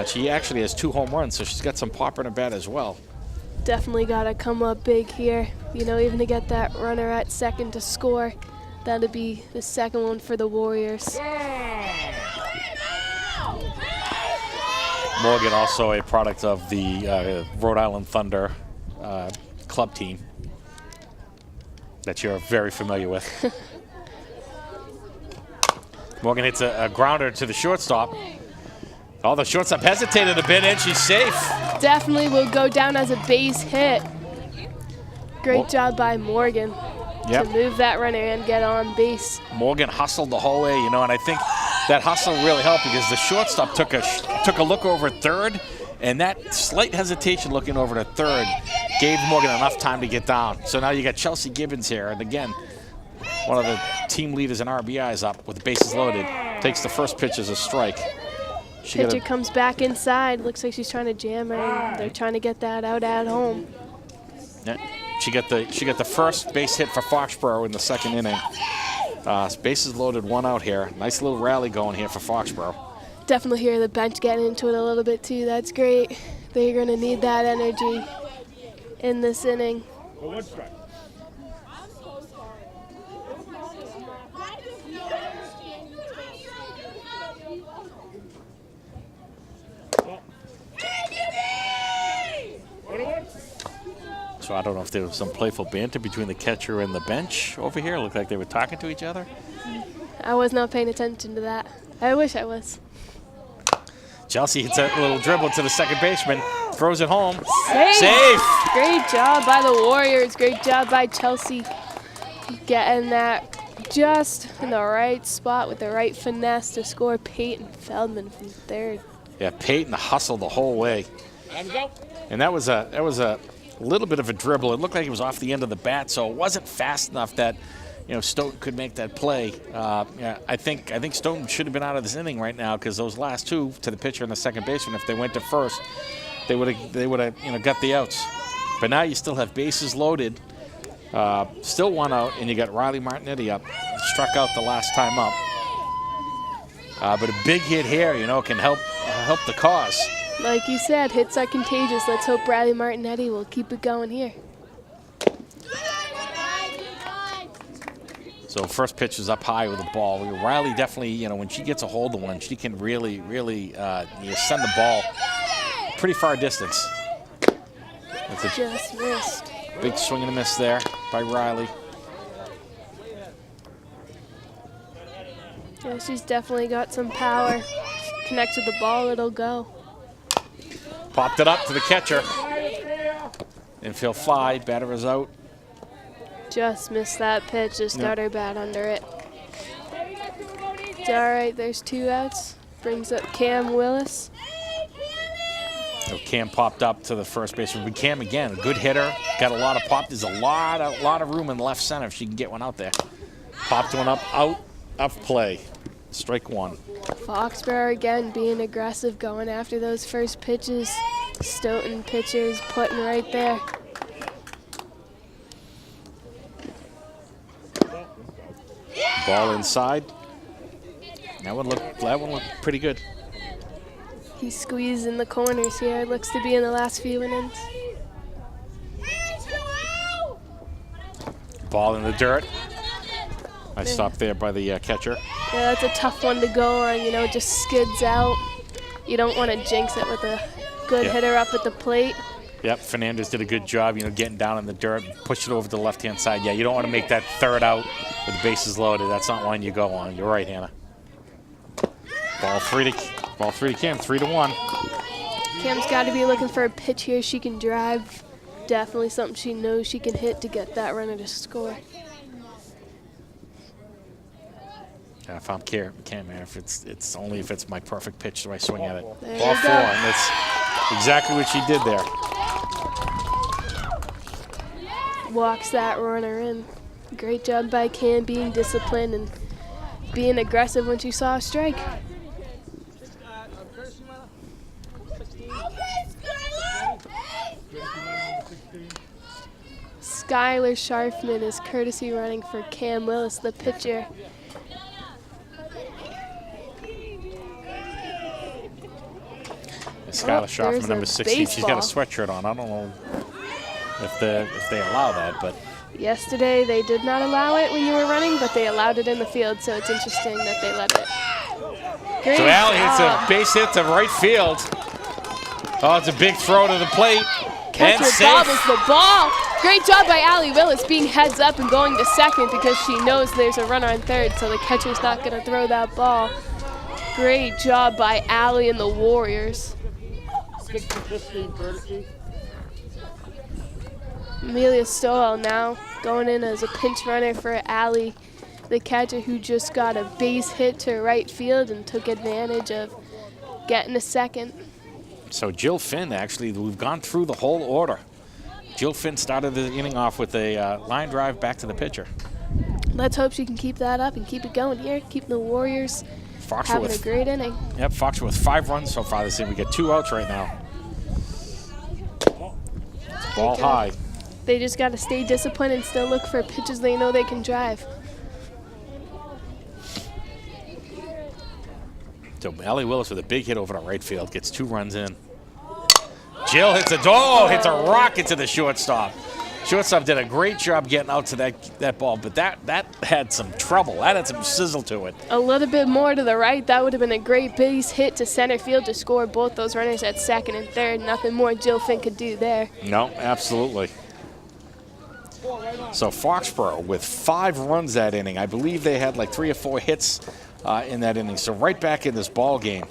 She actually has 2 home runs, so she's got some pop in her bat as well. Definitely got to come up big here. Even to get that runner at second to score. That'll be the second one for the Warriors. Morgan, also a product of the Rhode Island Thunder club team that you're very familiar with. Morgan hits a grounder to the shortstop. Oh, the shortstop hesitated a bit, and she's safe. Definitely will go down as a base hit. Great job by Morgan to move that runner and get on base. Morgan hustled the whole way, and I think that hustle really helped because the shortstop took a look over at third, and that slight hesitation looking over to third gave Morgan enough time to get down. So now you got Chelsea Gibbons here, and again, one of the team leaders in RBIs up with the bases loaded. Takes the first pitch as a strike. Pitcher comes back inside. Looks like she's trying to jam her, and they're trying to get that out at home. Yeah. She got the first base hit for Foxboro in the second inning. Bases loaded, one out here. Nice little rally going here for Foxboro. Definitely hear the bench getting into it a little bit too. That's great. They're going to need that energy in this inning. So I don't know if there was some playful banter between the catcher and the bench over here. It looked like they were talking to each other. I was not paying attention to that. I wish I was. Chelsea hits a little dribble to the second baseman, throws it home. Safe! Great job by the Warriors. Great job by Chelsea getting that just in the right spot with the right finesse to score. Peyton Feldman from third. Yeah, Peyton hustled the whole way. And that was a little bit of a dribble. It looked like it was off the end of the bat, so it wasn't fast enough that Stoughton could make that play. I think Stoughton should have been out of this inning right now because those last two to the pitcher and the second baseman, if they went to first, they would have got the outs. But now you still have bases loaded, still one out, and you got Riley Martinelli up. Struck out the last time up. But a big hit here, can help the cause. Like you said, hits are contagious. Let's hope Riley Martinelli will keep it going here. So first pitch is up high with the ball. Riley definitely, when she gets a hold of one, she can really send the ball pretty far distance. Just missed. Big swing and a miss there by Riley. Yeah, she's definitely got some power. She connects with the ball, it'll go. Popped it up to the catcher. Infield fly, batter is out. Just missed that pitch. Just got her bat under it. It's all right. There's 2 outs. Brings up Cam Willis. So Cam popped up to the first baseman. But Cam again, a good hitter. Got a lot of pop. There's a lot of room in left center if she can get one out there. Popped one up, out of play. Strike 1. Foxboro again being aggressive, going after those first pitches. Stoughton pitchers putting right there. Ball inside. That one looked pretty good. He's squeezing the corners here. Looks to be in the last few innings. Ball in the dirt. I stopped there by the catcher. Yeah, that's a tough one to go on. You know, it just skids out. You don't want to jinx it with a good hitter up at the plate. Yep, Fernandez did a good job, you know, getting down in the dirt, push it over to the left-hand side. Yeah, you don't want to make that third out with the bases loaded. That's not one you go on. You're right, Hannah. Ball three to Cam, 3-1. Cam's got to be looking for a pitch here she can drive. Definitely something she knows she can hit to get that runner to score. If I'm Cam, man, it's only if it's my perfect pitch do I swing at it. There Ball you 4, go. and that's exactly what she did there. Walks that runner in. Great job by Cam being disciplined and being aggressive when she saw a strike. Skylar Sharfman is courtesy running for Cam Willis, the pitcher. Skylar Sharfman, there's number a 16. She's got a baseball. sweatshirt on. I don't know if they allow that, but Yesterday they did not allow it when you were running, but they allowed it in the field, so it's interesting that they let it. Great so Allie hits job. a base hit to right field. Oh, it's a big throw to the plate. Catcher and safe. bobbles the ball. Great job by Allie Willis being heads up and going to second because she knows there's a runner on third, so the catcher's not going to throw that ball. Great job by Allie and the Warriors. 6-15 courtesy. Amelia Stowell now going in as a pinch runner for Allie, the catcher who just got a base hit to right field and took advantage of getting a second. So Jill Finn, actually, we've gone through the whole order. Jill Finn started the inning off with a line drive back to the pitcher. Let's hope she can keep that up and keep it going here, keeping the Warriors having a great inning. Yep, Foxboro with 5 runs so far this inning. We got 2 outs right now. Ball high. They just got to stay disciplined and still look for pitches they know they can drive. So Allie Willis with a big hit over to right field, gets 2 runs in. Jill hits hits a rocket to the shortstop. Shortstop did a great job getting out to that ball, but that had some trouble. That had some sizzle to it. A little bit more to the right, that would have been a great base hit to center field to score both those runners at second and third. Nothing more Jill Finn could do there. No, absolutely. So Foxboro with 5 runs that inning. I believe they had like 3 or 4 hits in that inning. So right back in this ball game.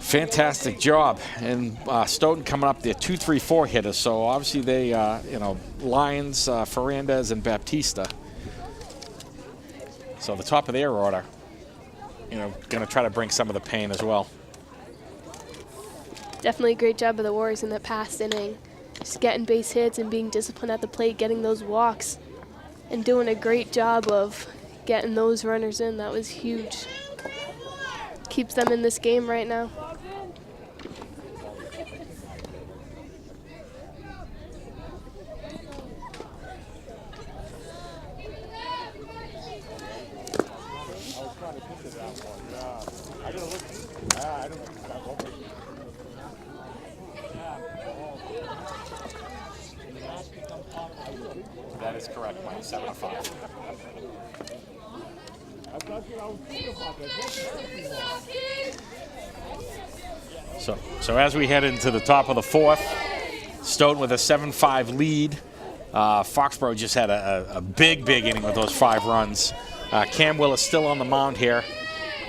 Fantastic job. And Stoughton coming up, they're 2, 3, 4 hitters. So obviously they, Lyons, Fernandez, and Baptista. So the top of their order, going to try to bring some of the pain as well. Definitely a great job of the Warriors in that past inning. Just getting base hits and being disciplined at the plate, getting those walks, and doing a great job of getting those runners in. That was huge. Keeps them in this game right now. That is correct, Mike. 7-5. So as we head into the top of the 4th, Stoughton with a 7-5 lead. Foxboro just had a big inning with those 5 runs. Cam Willis still on the mound here.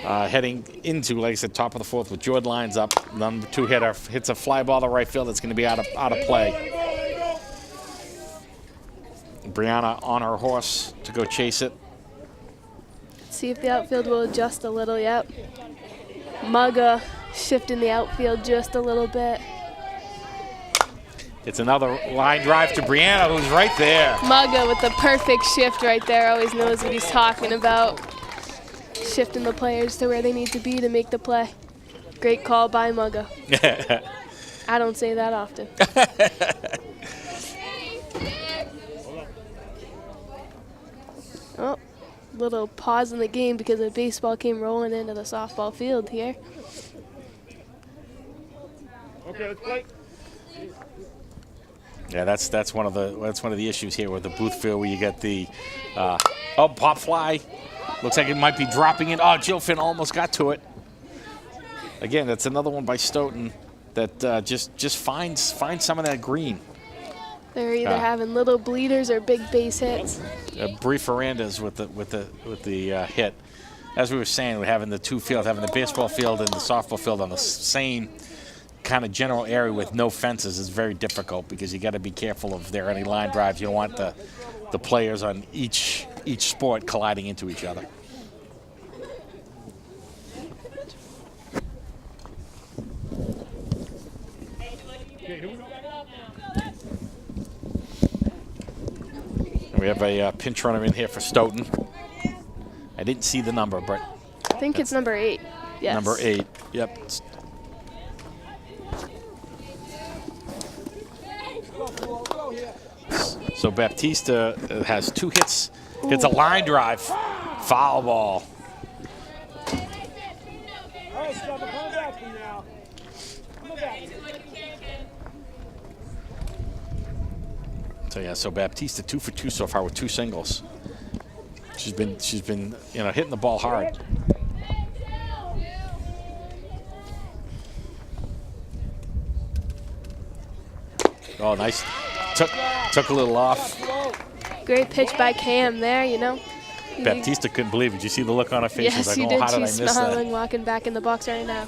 heading into, like I said, top of the fourth with Jordan lines up. Number 2 hitter hits a fly ball to right field that's going to be out of play. Brianna on her horse to go chase it. See if the outfield will adjust a little. Yep. Mugga shifting the outfield just a little bit. It's another line drive to Brianna, who's right there. Mugga with the perfect shift right there. Always knows what he's talking about. Shifting the players to where they need to be to make the play. Great call by Mugga. I don't say that often. Oh, little pause in the game because a baseball came rolling into the softball field here. Okay, let's play. Yeah, that's one of the issues here with the booth field, where you get the pop fly. Looks like it might be dropping it. Oh, Jill Finn almost got to it. Again, that's another one by Stoughton that just finds some of that green. They're either having little bleeders or big base hits. Bree Ferrandes with the hit. As we were saying, we're having the two fields, having the baseball field and the softball field on the same kind of general area with no fences is very difficult, because you got to be careful if there are any line drives. You don't want the players on each sport colliding into each other. We have a pinch runner in here for Stoughton. I didn't see the number, but I think it's number 8. Yes. Number 8. Yep. So Baptista has 2 hits. Hits a line drive. Foul ball. So yeah, so Baptista 2 for 2 so far with 2 singles. She's been hitting the ball hard. Oh, nice. Took a little off. Great pitch by Cam there, you know. Baptista couldn't believe it. Did you see the look on her face? Yes, She's you like, did. how did I miss She's smiling, that? walking back in the box right now.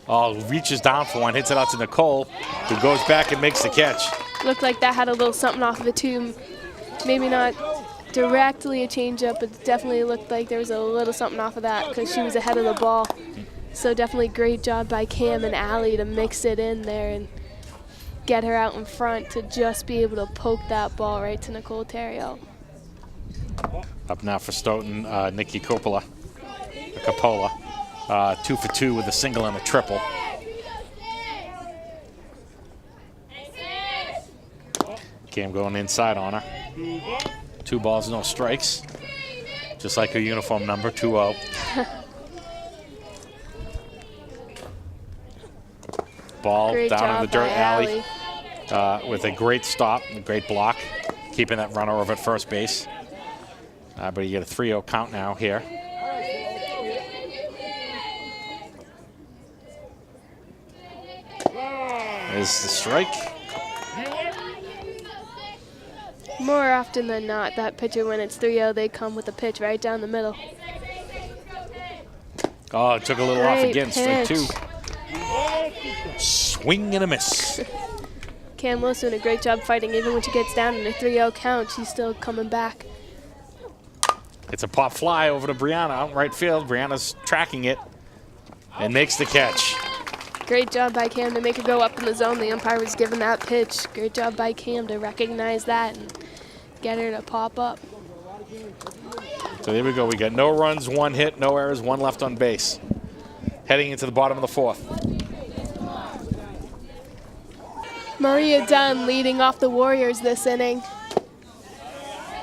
Oh, reaches down for one, hits it out to Nicole, who goes back and makes the catch. Looked like that had a little something off of it too. Maybe not directly a changeup, but definitely looked like there was a little something off of that because she was ahead of the ball. So definitely great job by Cam and Allie to mix it in there and get her out in front to just be able to poke that ball right to Nicole Terrio. Up now for Stoughton, Nikki Coppola. 2 for 2 with a single and a triple. Cam going inside on her. 2 balls, no strikes. Just like her uniform number, 2-0. Ball Great down in the job dirt by alley with a great stop, a great block, keeping that runner over at first base. But you get a 3-0 count now here. Is the strike. More often than not, that pitcher, when it's 3-0, they come with a pitch right down the middle. Oh, it took a little off Great again, strike pitch. 2. Swing and a miss. Cam Luce doing a great job fighting. Even when she gets down in a 3-0 count, she's still coming back. It's a pop fly over to Brianna out in right field. Brianna's tracking it and makes the catch. Great job by Cam to make her go up in the zone. The umpire was giving that pitch. Great job by Cam to recognize that and get her to pop up. So there we go. We got no runs, 1 hit, no errors, 1 left on base. Heading into the bottom of the 4th. Maria Dunn leading off the Warriors this inning.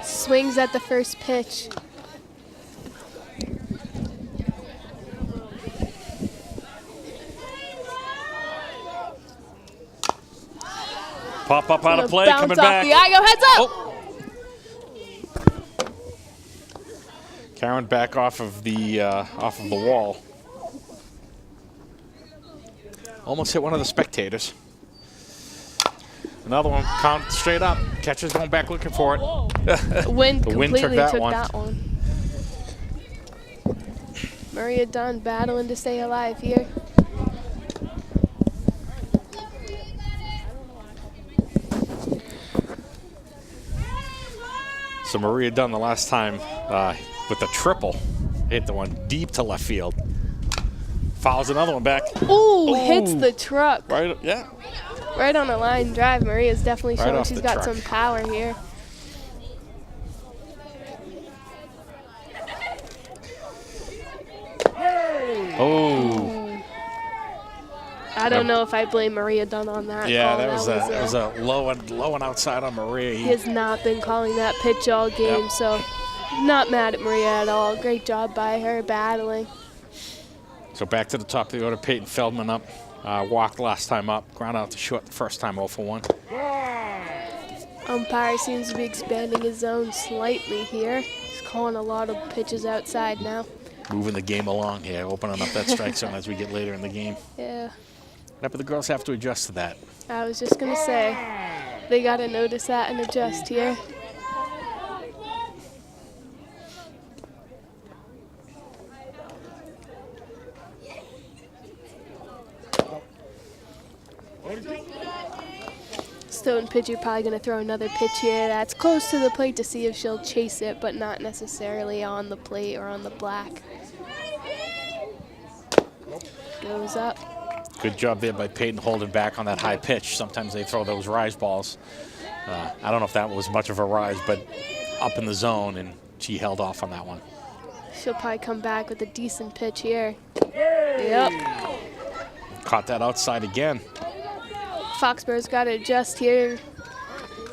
Swings at the first pitch. Pop up out of play, Bounce coming off back. the Igo, heads up! Oh. Karen back off of the wall. Almost hit one of the spectators. Another one, count straight up. Catcher's going back looking for it. Wind The wind completely took that one. Maria Dunn battling to stay alive here. So Maria Dunn the last time with the triple hit the one deep to left field. Fouls another one back. Ooh, hits the truck. Right, yeah. Right on a line drive. Maria's definitely Right showing off she's the got truck. some power here. Oh. I don't know if I blame Maria Dunn on that. Yeah, call. that was a low and outside on Maria. He has not been calling that pitch all game, Yep. so not mad at Maria at all. Great job by her battling. So back to the top of the order. Peyton Feldman up. Walked last time up. Ground out to short the first time 0 for 1. Umpire seems to be expanding his zone slightly here. He's calling a lot of pitches outside now. Moving the game along here, opening up that strike zone as we get later in the game. Yeah, But the girls have to adjust to that. I was just going to say, they got to notice that and adjust here. Stoughton pitcher probably going to throw another pitch here that's close to the plate to see if she'll chase it, but not necessarily on the plate or on the black. Goes up. Good job there by Peyton holding back on that high pitch. Sometimes they throw those rise balls. I don't know if that was much of a rise, but up in the zone, and she held off on that one. She'll probably come back with a decent pitch here. Yep. Caught that outside again. Foxboro's got to adjust here.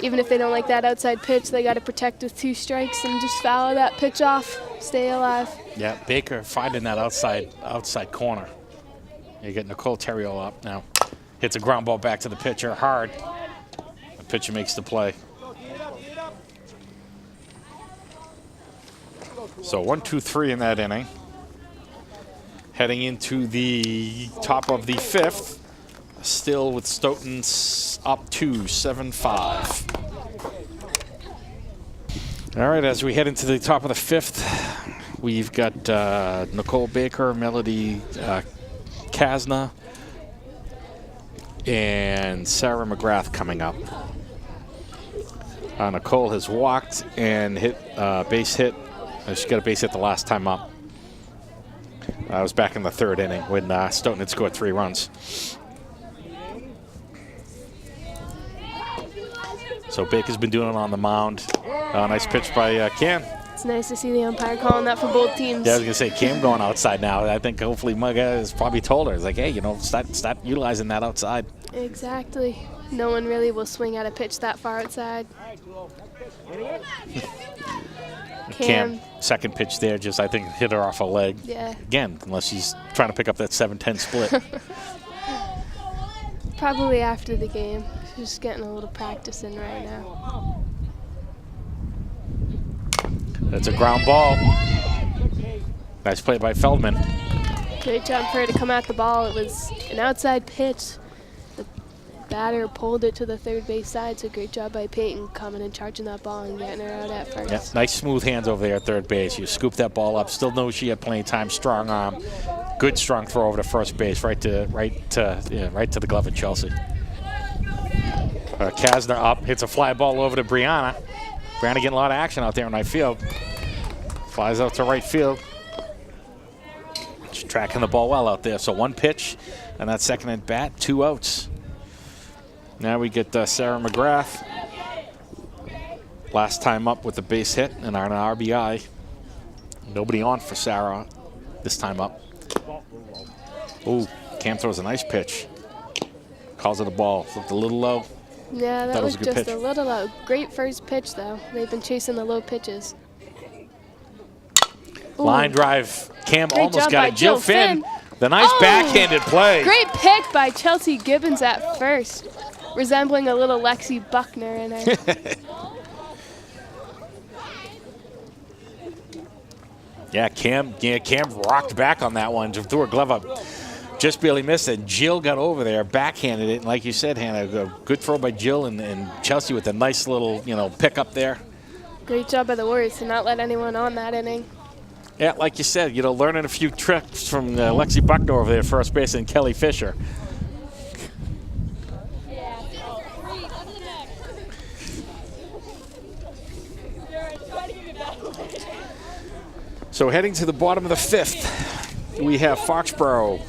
Even if they don't like that outside pitch, they got to protect with 2 strikes and just foul that pitch off. Stay alive. Yeah, Baker finding that outside corner. You get Nicole Terrio up now. Hits a ground ball back to the pitcher hard. The pitcher makes the play. So 1, 2, 3 in that inning. Heading into the top of the 5th. Still with Stoughton's up to 7-5. All right, as we head into the top of the 5th, we've got Nicole Baker, Melody Kasna, and Sarah McGrath coming up. Nicole has walked and hit base hit. She got a base hit the last time up. I was back in the 3rd inning when Stoughton had scored 3 runs. So Baker's been doing it on the mound. Nice pitch by Cam. It's nice to see the umpire calling that for both teams. Yeah, I was going to say, Cam going outside now. I think hopefully Mugga has probably told her, it's like, hey, you know, start utilizing that outside. Exactly. No one really will swing at a pitch that far outside. Cam, second pitch there, just I think hit her off a leg. Yeah. Again, unless she's trying to pick up that 7-10 split. Probably after the game. She's just getting a little practice in right now. That's a ground ball. Nice play by Feldman. Great job for her to come at the ball. It was an outside pitch. The batter pulled it to the 3rd base side, so great job by Peyton coming and charging that ball and getting her out at first. Yeah, nice smooth hands over there at 3rd base. You scooped that ball up. Still knows she had plenty of time. Strong arm. Good strong throw over to first base, right to the glove of Chelsea. Kasner up, hits a fly ball over to Brianna. Brianna getting a lot of action out there in right field. Flies out to right field. She's tracking the ball well out there. So 1 pitch, and that second at bat, 2 outs. Now we get Sarah McGrath. Last time up with the base hit and an RBI. Nobody on for Sarah this time up. Ooh, Cam throws a nice pitch. Calls it a ball. Looked a little low. Yeah, that was was a good just pitch. a little low. Great first pitch, though. They've been chasing the low pitches. Ooh. Line drive. Cam Great almost job got by it. Jill Jill Finn. Finn. The nice Oh! backhanded play. Great pick by Chelsea Gibbons at first, resembling a little Lexi Buckner in her. Yeah, Cam rocked back on that one. Threw her glove up. Just barely missed it. Jill got over there, backhanded it. And like you said, Hannah, a good throw by Jill and Chelsea with a nice little, pick up there. Great job by the Warriors to not let anyone on that inning. Yeah, like you said, learning a few tricks from Lexi Buckner over there, first base, and Kelly Fisher. So heading to the bottom of the 5th, we have Foxboro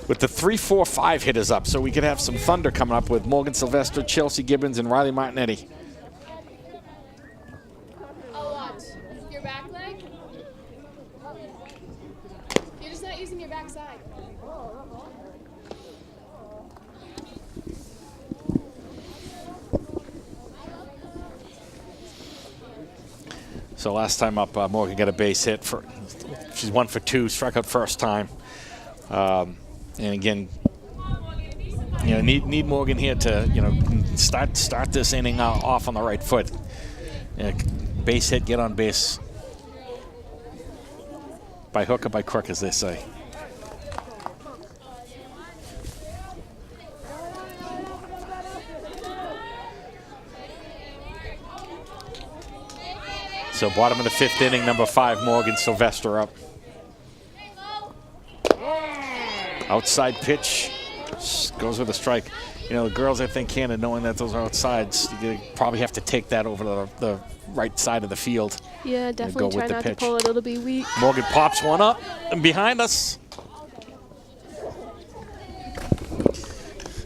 with the 3-4-5 hitters up. So we could have some thunder coming up with Morgan Sylvester, Chelsea Gibbons, and Riley Martinelli. I'll watch. Your back leg? You're just not using your back side. So last time up, Morgan got a base hit. She's 1 for 2, struck out first time. And again, need Morgan here to start this inning off on the right foot. Base hit, get on base by hook or by crook, as they say. So bottom of the 5th inning, number 5, Morgan Sylvester up. Outside pitch, goes with a strike. The girls, I think, Canada, knowing that those are outsides, you probably have to take that over the right side of the field. Yeah, definitely try not to pull it. It'll be weak. Morgan pops one up, and behind us.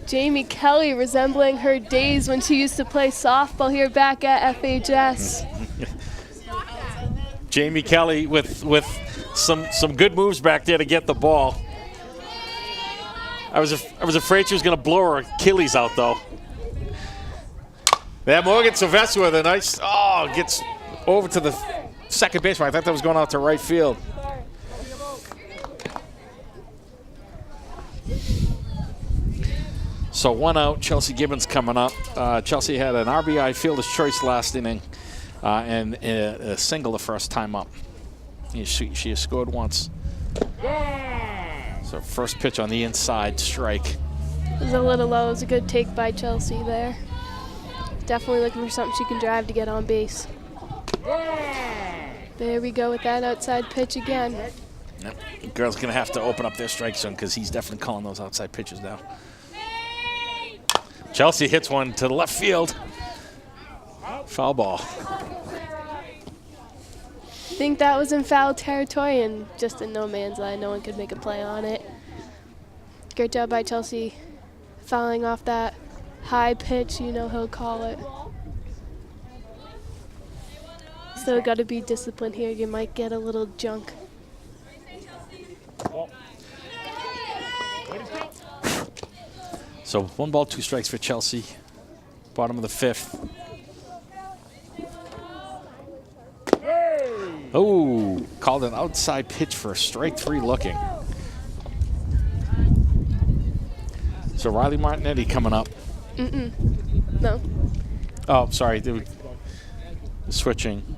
Jamie Kelly resembling her days when she used to play softball here back at FHS. Jamie Kelly with some good moves back there to get the ball. I was afraid she was going to blow her Achilles out, though. That Morgan Sylvester with a nice, gets over to the second baseman. I thought that was going out to right field. So 1 out, Chelsea Gibbons coming up. Chelsea had an RBI fielder's choice last inning and a single the first time up. She has scored once. So first pitch on the inside, strike. It was a little low. It was a good take by Chelsea there. Definitely looking for something she can drive to get on base. There we go with that outside pitch again. Yep. The girl's going to have to open up their strike zone because he's definitely calling those outside pitches now. Chelsea hits one to the left field. Foul ball. I think that was in foul territory and just in no man's land. No one could make a play on it. Great job by Chelsea fouling off that high pitch. He'll call it. Still got to be disciplined here. You might get a little junk. So 1 ball, 2 strikes for Chelsea. Bottom of the 5th. Oh, called an outside pitch for a strike 3 looking. So Riley Martinelli coming up. No. Oh, sorry. Switching.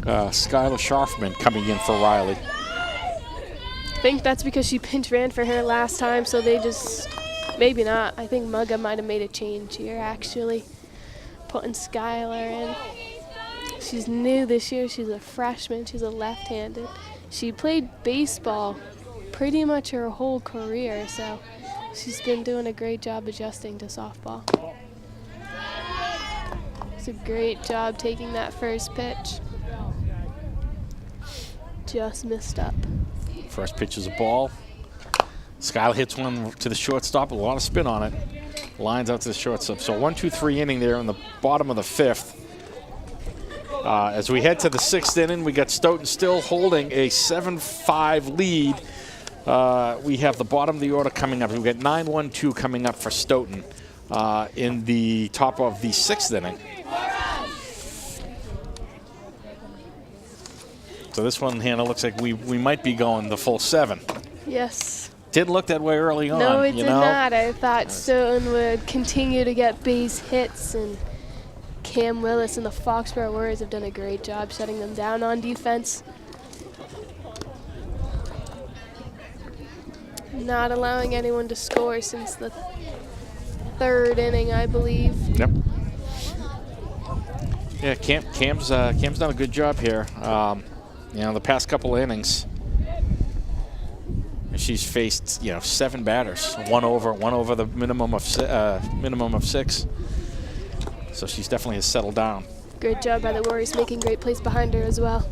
Skylar Scharfman coming in for Riley. I think that's because she pinch ran for her last time, so they just, maybe not. I think Mugga might have made a change here, actually, putting Skylar in. She's new this year. She's a freshman. She's a left-handed. She played baseball pretty much her whole career, so she's been doing a great job adjusting to softball. It's a great job taking that first pitch. Just missed up. First pitch is a ball. Skylar hits one to the shortstop, a lot of spin on it. Lines out to the shortstop. So 1-2-3 inning there in the bottom of the 5th. As we head to the 6th inning, we got Stoughton still holding a 7-5 lead. We have the bottom of the order coming up. We've got 9-1-2 coming up for Stoughton in the top of the 6th inning. So this one, Hannah, looks like we might be going the full 7. Yes. Didn't look that way early on. No, it did not. I thought Stoughton would continue to get base hits, and Cam Willis and the Foxboro Warriors have done a great job shutting them down on defense. Not allowing anyone to score since the 3rd inning, I believe. Yep. Yeah, Cam's done a good job here. You know, the past couple of innings, she's faced 7 batters, one over the minimum of 6. So she's definitely has settled down. Great job by the Warriors making great plays behind her as well.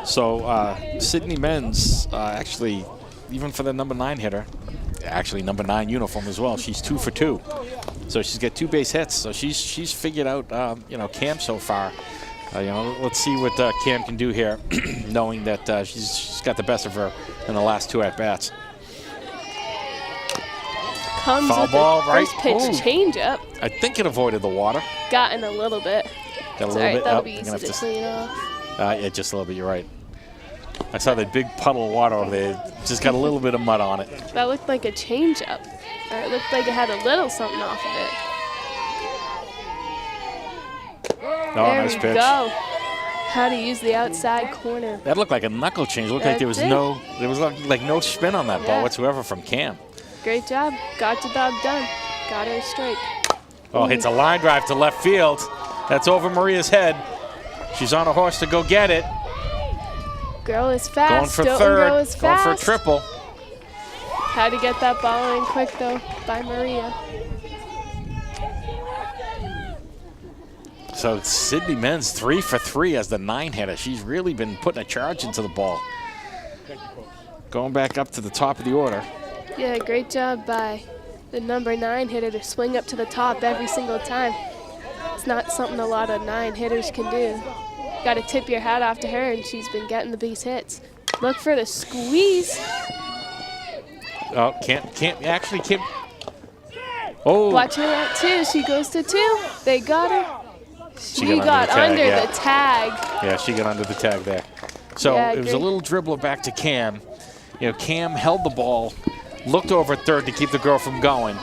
So Sydney Men's actually, even for the number 9 hitter, actually number 9 uniform as well, she's 2 for 2. So she's got 2 base hits. So she's figured out Cam so far. Let's see what Cam can do here, knowing that she's got the best of her in the last 2 at bats. Comes Foul with ball, the right? first pitch Ooh. changeup. I think it avoided the water. Gotten a little bit. Got a It's little alright, bit. that'll Oh, be you're easy gonna to have clean off. Yeah, just a little bit. You're right. I saw that big puddle of water over there. Just got a little bit of mud on it. That looked like a changeup. Or it looked like it had a little something off of it. Oh, There nice we pitch. go. How to use the outside corner. That looked like a knuckle change. It looked like there was like no spin on that ball Yeah. whatsoever from Cam. Great job. Got the job done. Got her a strike. Oh, hits a line drive to left field. That's over Maria's head. She's on a horse to go get it. Girl is fast. Going for Stoughton third. girl is Going fast. for a triple. Had to get that ball in quick though by Maria. So Sydney Men's 3 for 3 as the 9 hitter. She's really been putting a charge into the ball. Going back up to the top of the order. Yeah, great job by the number 9 hitter to swing up to the top every single time. It's not something a lot of 9 hitters can do. Got to tip your hat off to her, and she's been getting the base hits. Look for the squeeze. Oh, can't. Oh. Watch her at 2. She goes to 2. They got her. She got under the tag, under yeah. the tag. Yeah, she got under the tag there. So Yeah, it was a great. little dribbler back to Cam. Cam held the ball, looked over at third to keep the girl from going.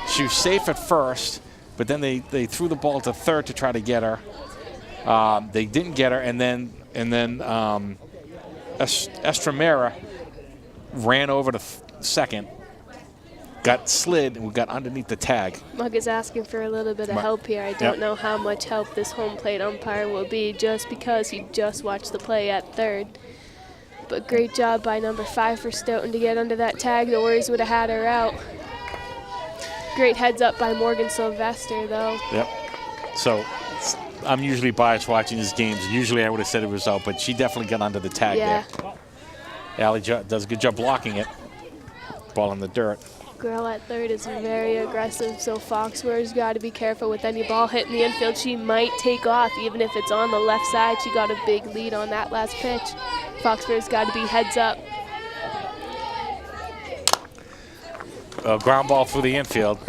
She was safe at first, but then they threw the ball to third to try to get her. They didn't get her, and then Estramera ran over to second, got slid, and we got underneath the tag. Mug is asking for a little bit of help here. I don't know how much help this home plate umpire will be just because he just watched the play at third. But great job by number 5 for Stoughton to get under that tag. The Warriors would have had her out. Great heads up by Morgan Sylvester, though. Yep. So I'm usually biased watching these games. Usually I would have said it was out, but she definitely got under the tag Yeah. there. Allie does a good job blocking it. Ball in the dirt. Girl at third is very aggressive, so Foxboro's got to be careful with any ball hit in the infield. She might take off, even if it's on the left side. She got a big lead on that last pitch. Foxboro's got to be heads up. Ground ball through the infield.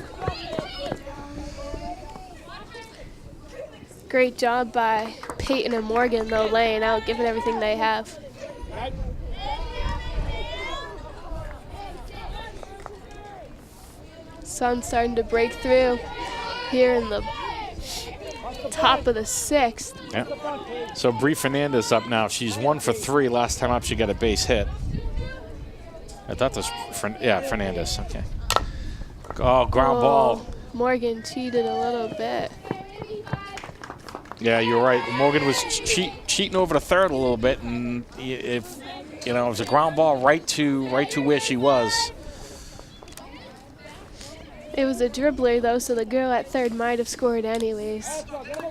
Great job by Peyton and Morgan, though, laying out, giving everything they have. Sun's starting to break through here in the top of the 6th. Yeah. So Bree Fernandez up now. She's 1 for 3. Last time up, she got a base hit. I thought this, Fernandez. Okay. Oh, ground ball. Morgan cheated a little bit. Yeah, you're right. Morgan was cheating over to third a little bit, and if it was a ground ball right to where she was. It was a dribbler, though, so the girl at third might have scored anyways.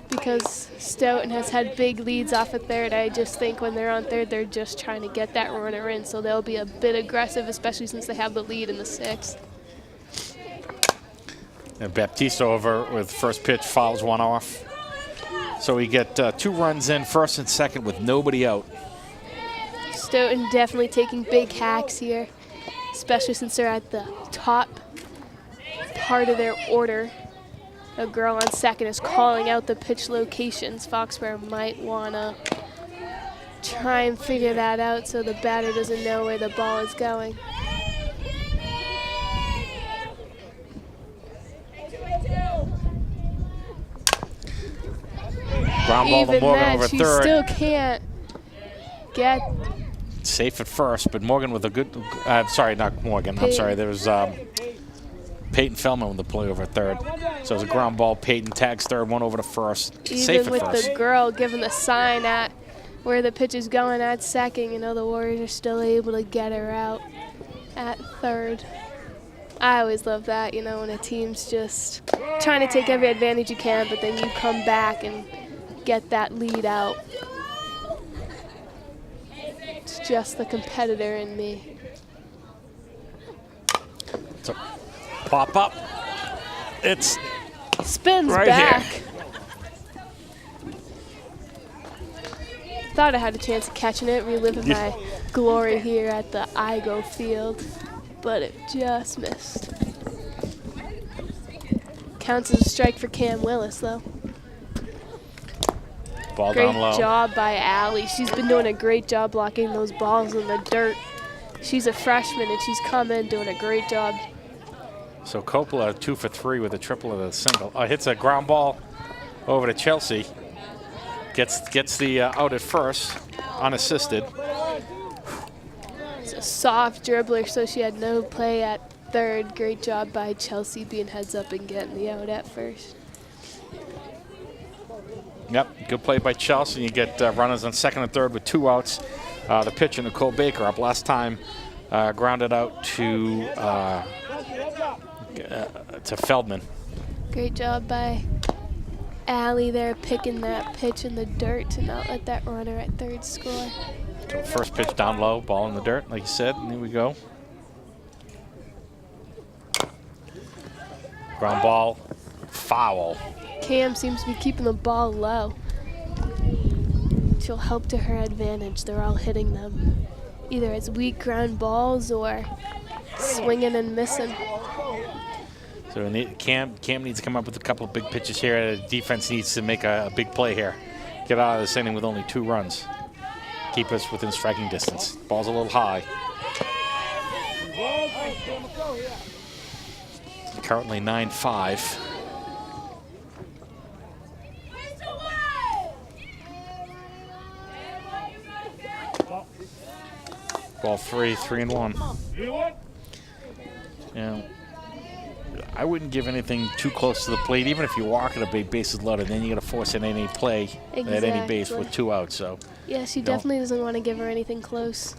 Because Stoughton has had big leads off of third. I just think when they're on third, they're just trying to get that runner in, so they'll be a bit aggressive, especially since they have the lead in the 6th. And Baptista over with first pitch, fouls one off. So we get 2 runs in, first and second, with nobody out. Stoughton definitely taking big hacks here, especially since they're at the top part of their order. A girl on second is calling out the pitch locations. Foxboro might want to try and figure that out so the batter doesn't know where the ball is going. Ground ball to Even Morgan then, over she third. still can't get. Safe at first, but Morgan with a good, sorry, not Morgan. I'm Peyton. sorry. There was Peyton Feldman with the play over third. So it's a ground ball. Peyton tags third, one over to first. Safe Even at with first. the girl giving the sign at where the pitch is going at second, you know, the Warriors are still able to get her out at third. I always love that, you know, when a team's just trying to take every advantage you can, but then you come back and get that lead out. It's just the competitor in me. So pop up. It's Spins right back. here. Thought I had a chance of catching it, reliving my glory here at the IGO field, but it just missed. Counts as a strike for Cam Willis, though. Ball Great down low. job by Allie. She's been doing a great job blocking those balls in the dirt. She's a freshman, and she's come in doing a great job. So Coppola 2 for 3 with a triple and a single. Hits a ground ball over to Chelsea. Gets the out at first, unassisted. It's a soft dribbler, so she had no play at third. Great job by Chelsea being heads up and getting the out at first. Yep, good play by Chelsea. You get runners on second and third with 2 outs. The pitcher, Nicole Baker, up last time, grounded out to Feldman. Great job by Allie there, picking that pitch in the dirt to not let that runner at third score. So first pitch down low, ball in the dirt, like you said, and here we go. Ground ball, foul. Cam seems to be keeping the ball low. She'll help to her advantage. They're all hitting them, either as weak ground balls or swinging and missing. So Cam needs to come up with a couple of big pitches here. The defense needs to make a big play here. Get out of this inning with only 2 runs. Keep us within striking distance. Ball's a little high. Currently 9-5. Ball 3-1. Yeah. I wouldn't give anything too close to the plate, even if you walk at a big bases loaded. Then you got to force in any play at any base with 2 outs. So yeah, she definitely doesn't want to give her anything close.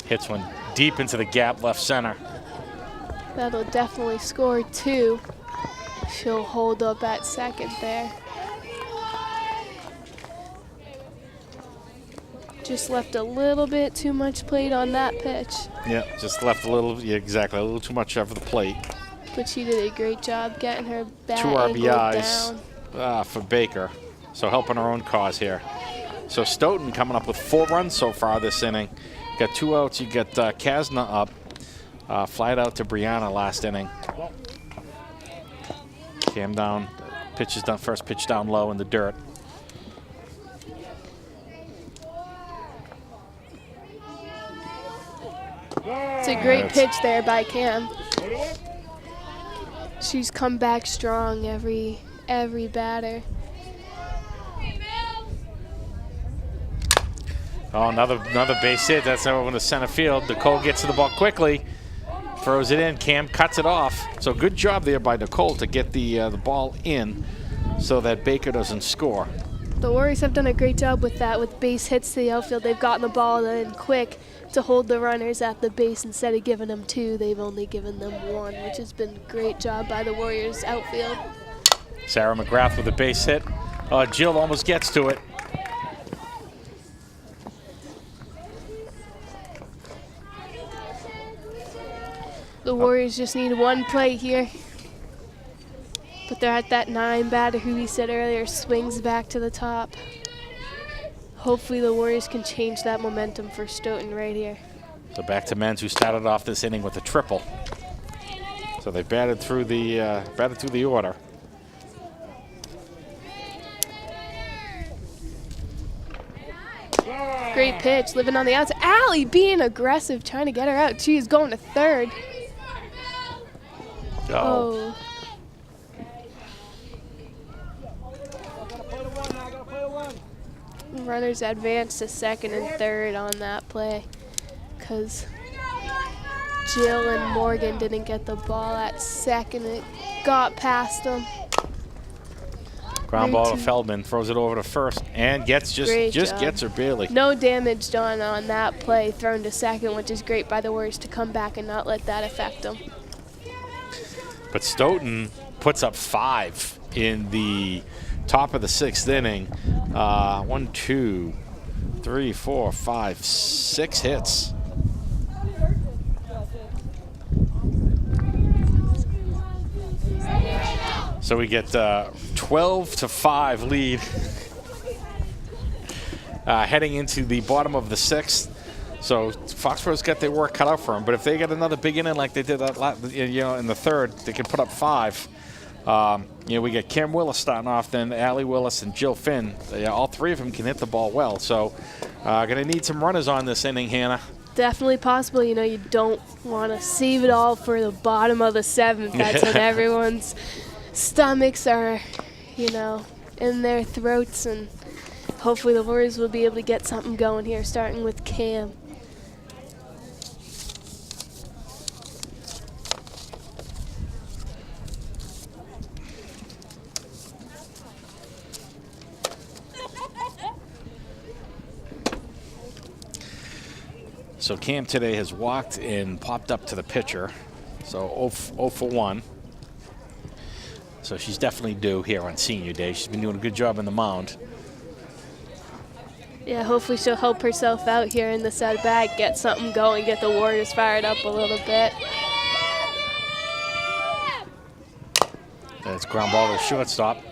hits one deep into the gap left center. That'll definitely score 2. She'll hold up at second there. Just left a little bit too much plate on that pitch. Yeah, just left a little, yeah, exactly, a little too much over the plate. But she did a great job getting her bat 2 angle RBIs down. for Baker, so helping her own cause here. So Stoughton coming up with 4 runs so far this inning. Got 2 outs. You got Kasna up, flied out to Brianna last inning. Cam down, pitch is done. First pitch down low in the dirt. It's a great pitch there by Cam. She's come back strong every batter. Oh, another base hit. That's over to center field. Nicole gets to the ball quickly, throws it in. Cam cuts it off. So good job there by Nicole to get the ball in so that Baker doesn't score. The Warriors have done a great job with that, with base hits to the outfield. They've gotten the ball in quick to hold the runners at the base. Instead of giving them 2, they've only given them 1, which has been a great job by the Warriors outfield. Sarah McGrath with a base hit. Jill almost gets to it. The Warriors just need 1 play here. But they're at that 9 batter who we said earlier swings back to the top. Hopefully the Warriors can change that momentum for Stoughton right here. So back to Menz, who started off this inning with a triple. So they batted through the order. Great pitch, living on the outside. Allie being aggressive, trying to get her out. She is going to third. Oh. Runners advance to second and third on that play because Jill and Morgan didn't get the ball at second. It got past them. Ground ball to Feldman, throws it over to first, and gets Great just job. gets her barely. No damage done on that play, thrown to second, which is great by the Warriors to come back and not let that affect them. But Stoughton puts up 5 in the top of the 6th inning. 1, 2, 3, 4, 5, 6 hits. So we get 12-5 lead heading into the bottom of the 6th. So Foxboro's got their work cut out for them. But if they get another big inning like they did that, in the 3rd, they can put up 5. We get Kim Willis starting off, then Allie Willis and Jill Finn. All 3 of them can hit the ball well. So going to need some runners on this inning, Hannah. Definitely possible. You don't want to save it all for the bottom of the 7th. That's when everyone's stomachs are, in their throats, and hopefully the Warriors will be able to get something going here, starting with Cam. So Cam today has walked and popped up to the pitcher. So 0 for 1. So she's definitely due here on senior day. She's been doing a good job in the mound. Yeah, hopefully she'll help herself out here in this at bat, get something going, get the Warriors fired up a little bit. It's ground ball to the shortstop.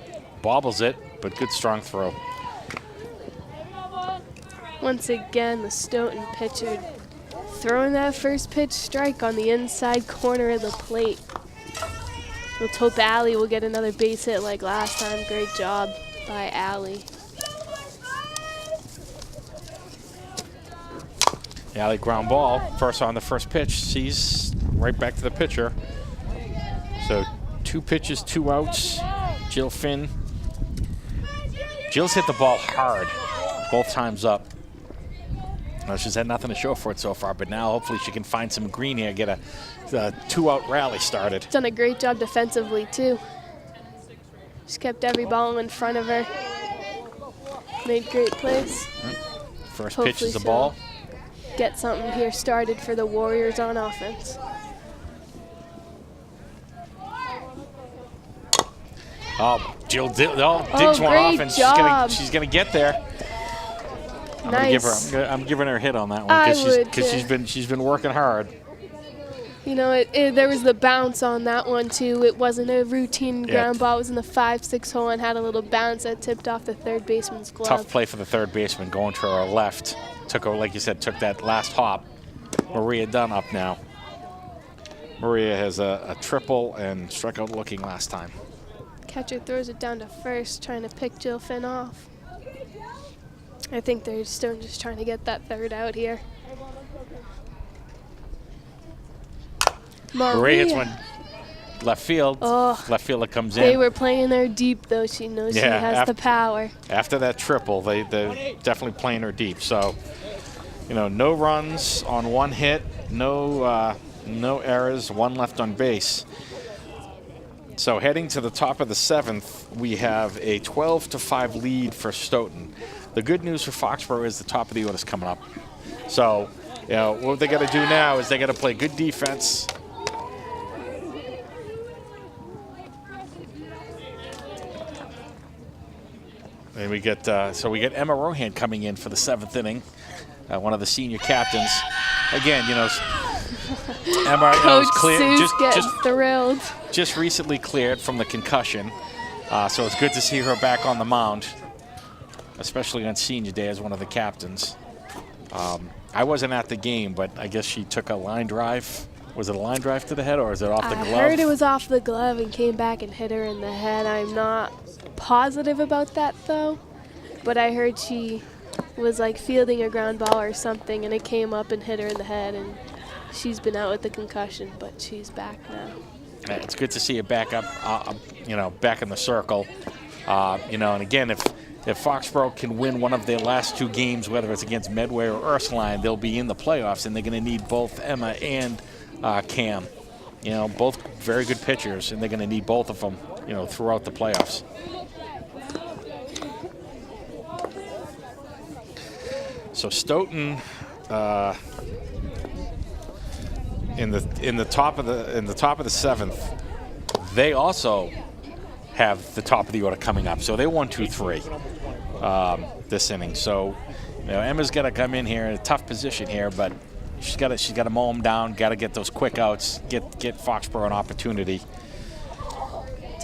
Bobbles it, but good strong throw. Once again, the Stoughton pitcher throwing that first pitch strike on the inside corner of the plate. Let's hope Allie will get another base hit like last time. Great job by Allie. Allie ground ball, first on the first pitch, sees right back to the pitcher. So 2 pitches, 2 outs. Jill Finn. Jill's hit the ball hard both times up. She's had nothing to show for it so far, but now hopefully she can find some green here, get a 2-out rally started. Done a great job defensively, too. Just kept every ball in front of her. Made great plays. First Hopefully pitch is the ball. Get something here started for the Warriors on offense. Oh, Jill digs one off, and she's gonna get there. Nice. I'm giving her a hit on that one because she's been working hard. There was the bounce on that one too. It wasn't a routine ground ball. It was in the 5-6 hole and had a little bounce that tipped off the third baseman's glove. Tough play for the third baseman going to her left. Took her, like you said, took that last hop. Maria Dunn up now. Maria has a triple and struck out looking last time. Catcher throws it down to first, trying to pick Jill Finn off. I think they're still just trying to get that third out here. Maria hits one left field. Left fielder comes in. They were playing her deep, though. She knows she has the power. After that triple, they're definitely playing her deep. So, no runs on 1 hit, no errors, 1 left on base. So heading to the top of the 7th, we have a 12-5 lead for Stoughton. The good news for Foxboro is the top of the order's coming up. So, what they got to do now is they got to play good defense. And we get Emma Rohan coming in for the 7th inning, one of the senior captains. Again, Emma Coach is clear, Seuss gets thrilled. Just recently cleared from the concussion, so it's good to see her back on the mound, especially on senior day as one of the captains. I wasn't at the game, but I guess she took a line drive. Was it a line drive to the head, or is it off the glove? I heard it was off the glove and came back and hit her in the head. I'm not positive about that, though, but I heard she was like fielding a ground ball or something, and it came up and hit her in the head, and she's been out with the concussion, but she's back now. It's good to see her back up, back in the circle. And again, if Foxboro can win one of their last 2 games, whether it's against Medway or Ursuline, they'll be in the playoffs, and they're going to need both Emma and Cam. You know, both very good pitchers, and they're going to need both of them, you know, throughout the playoffs. So Stoughton in the top of the seventh, they also have the top of the order coming up. So they're 1-2-3 this inning. So you know, Emma's got to come in here in a tough position here, but she's got to mow them down. Got to get those quick outs. Get Foxboro an opportunity.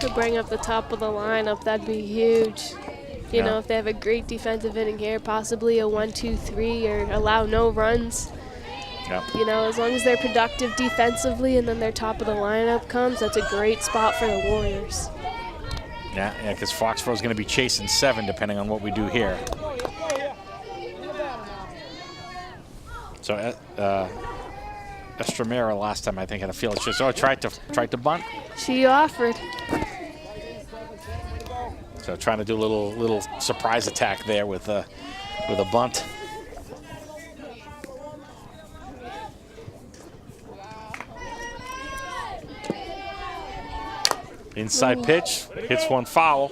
To bring up the top of the lineup, that'd be huge. You know, if they have a great defensive inning here, possibly a 1-2-3 or allow no runs. Yep. You know, as long as they're productive defensively and then their top of the lineup comes, that's a great spot for the Warriors. Yeah, because Foxboro's going to be chasing 7 depending on what we do here. So Estremera last time I think had a field. She tried to bunt. She offered. So trying to do a little surprise attack there with a bunt. Inside pitch, hits one foul.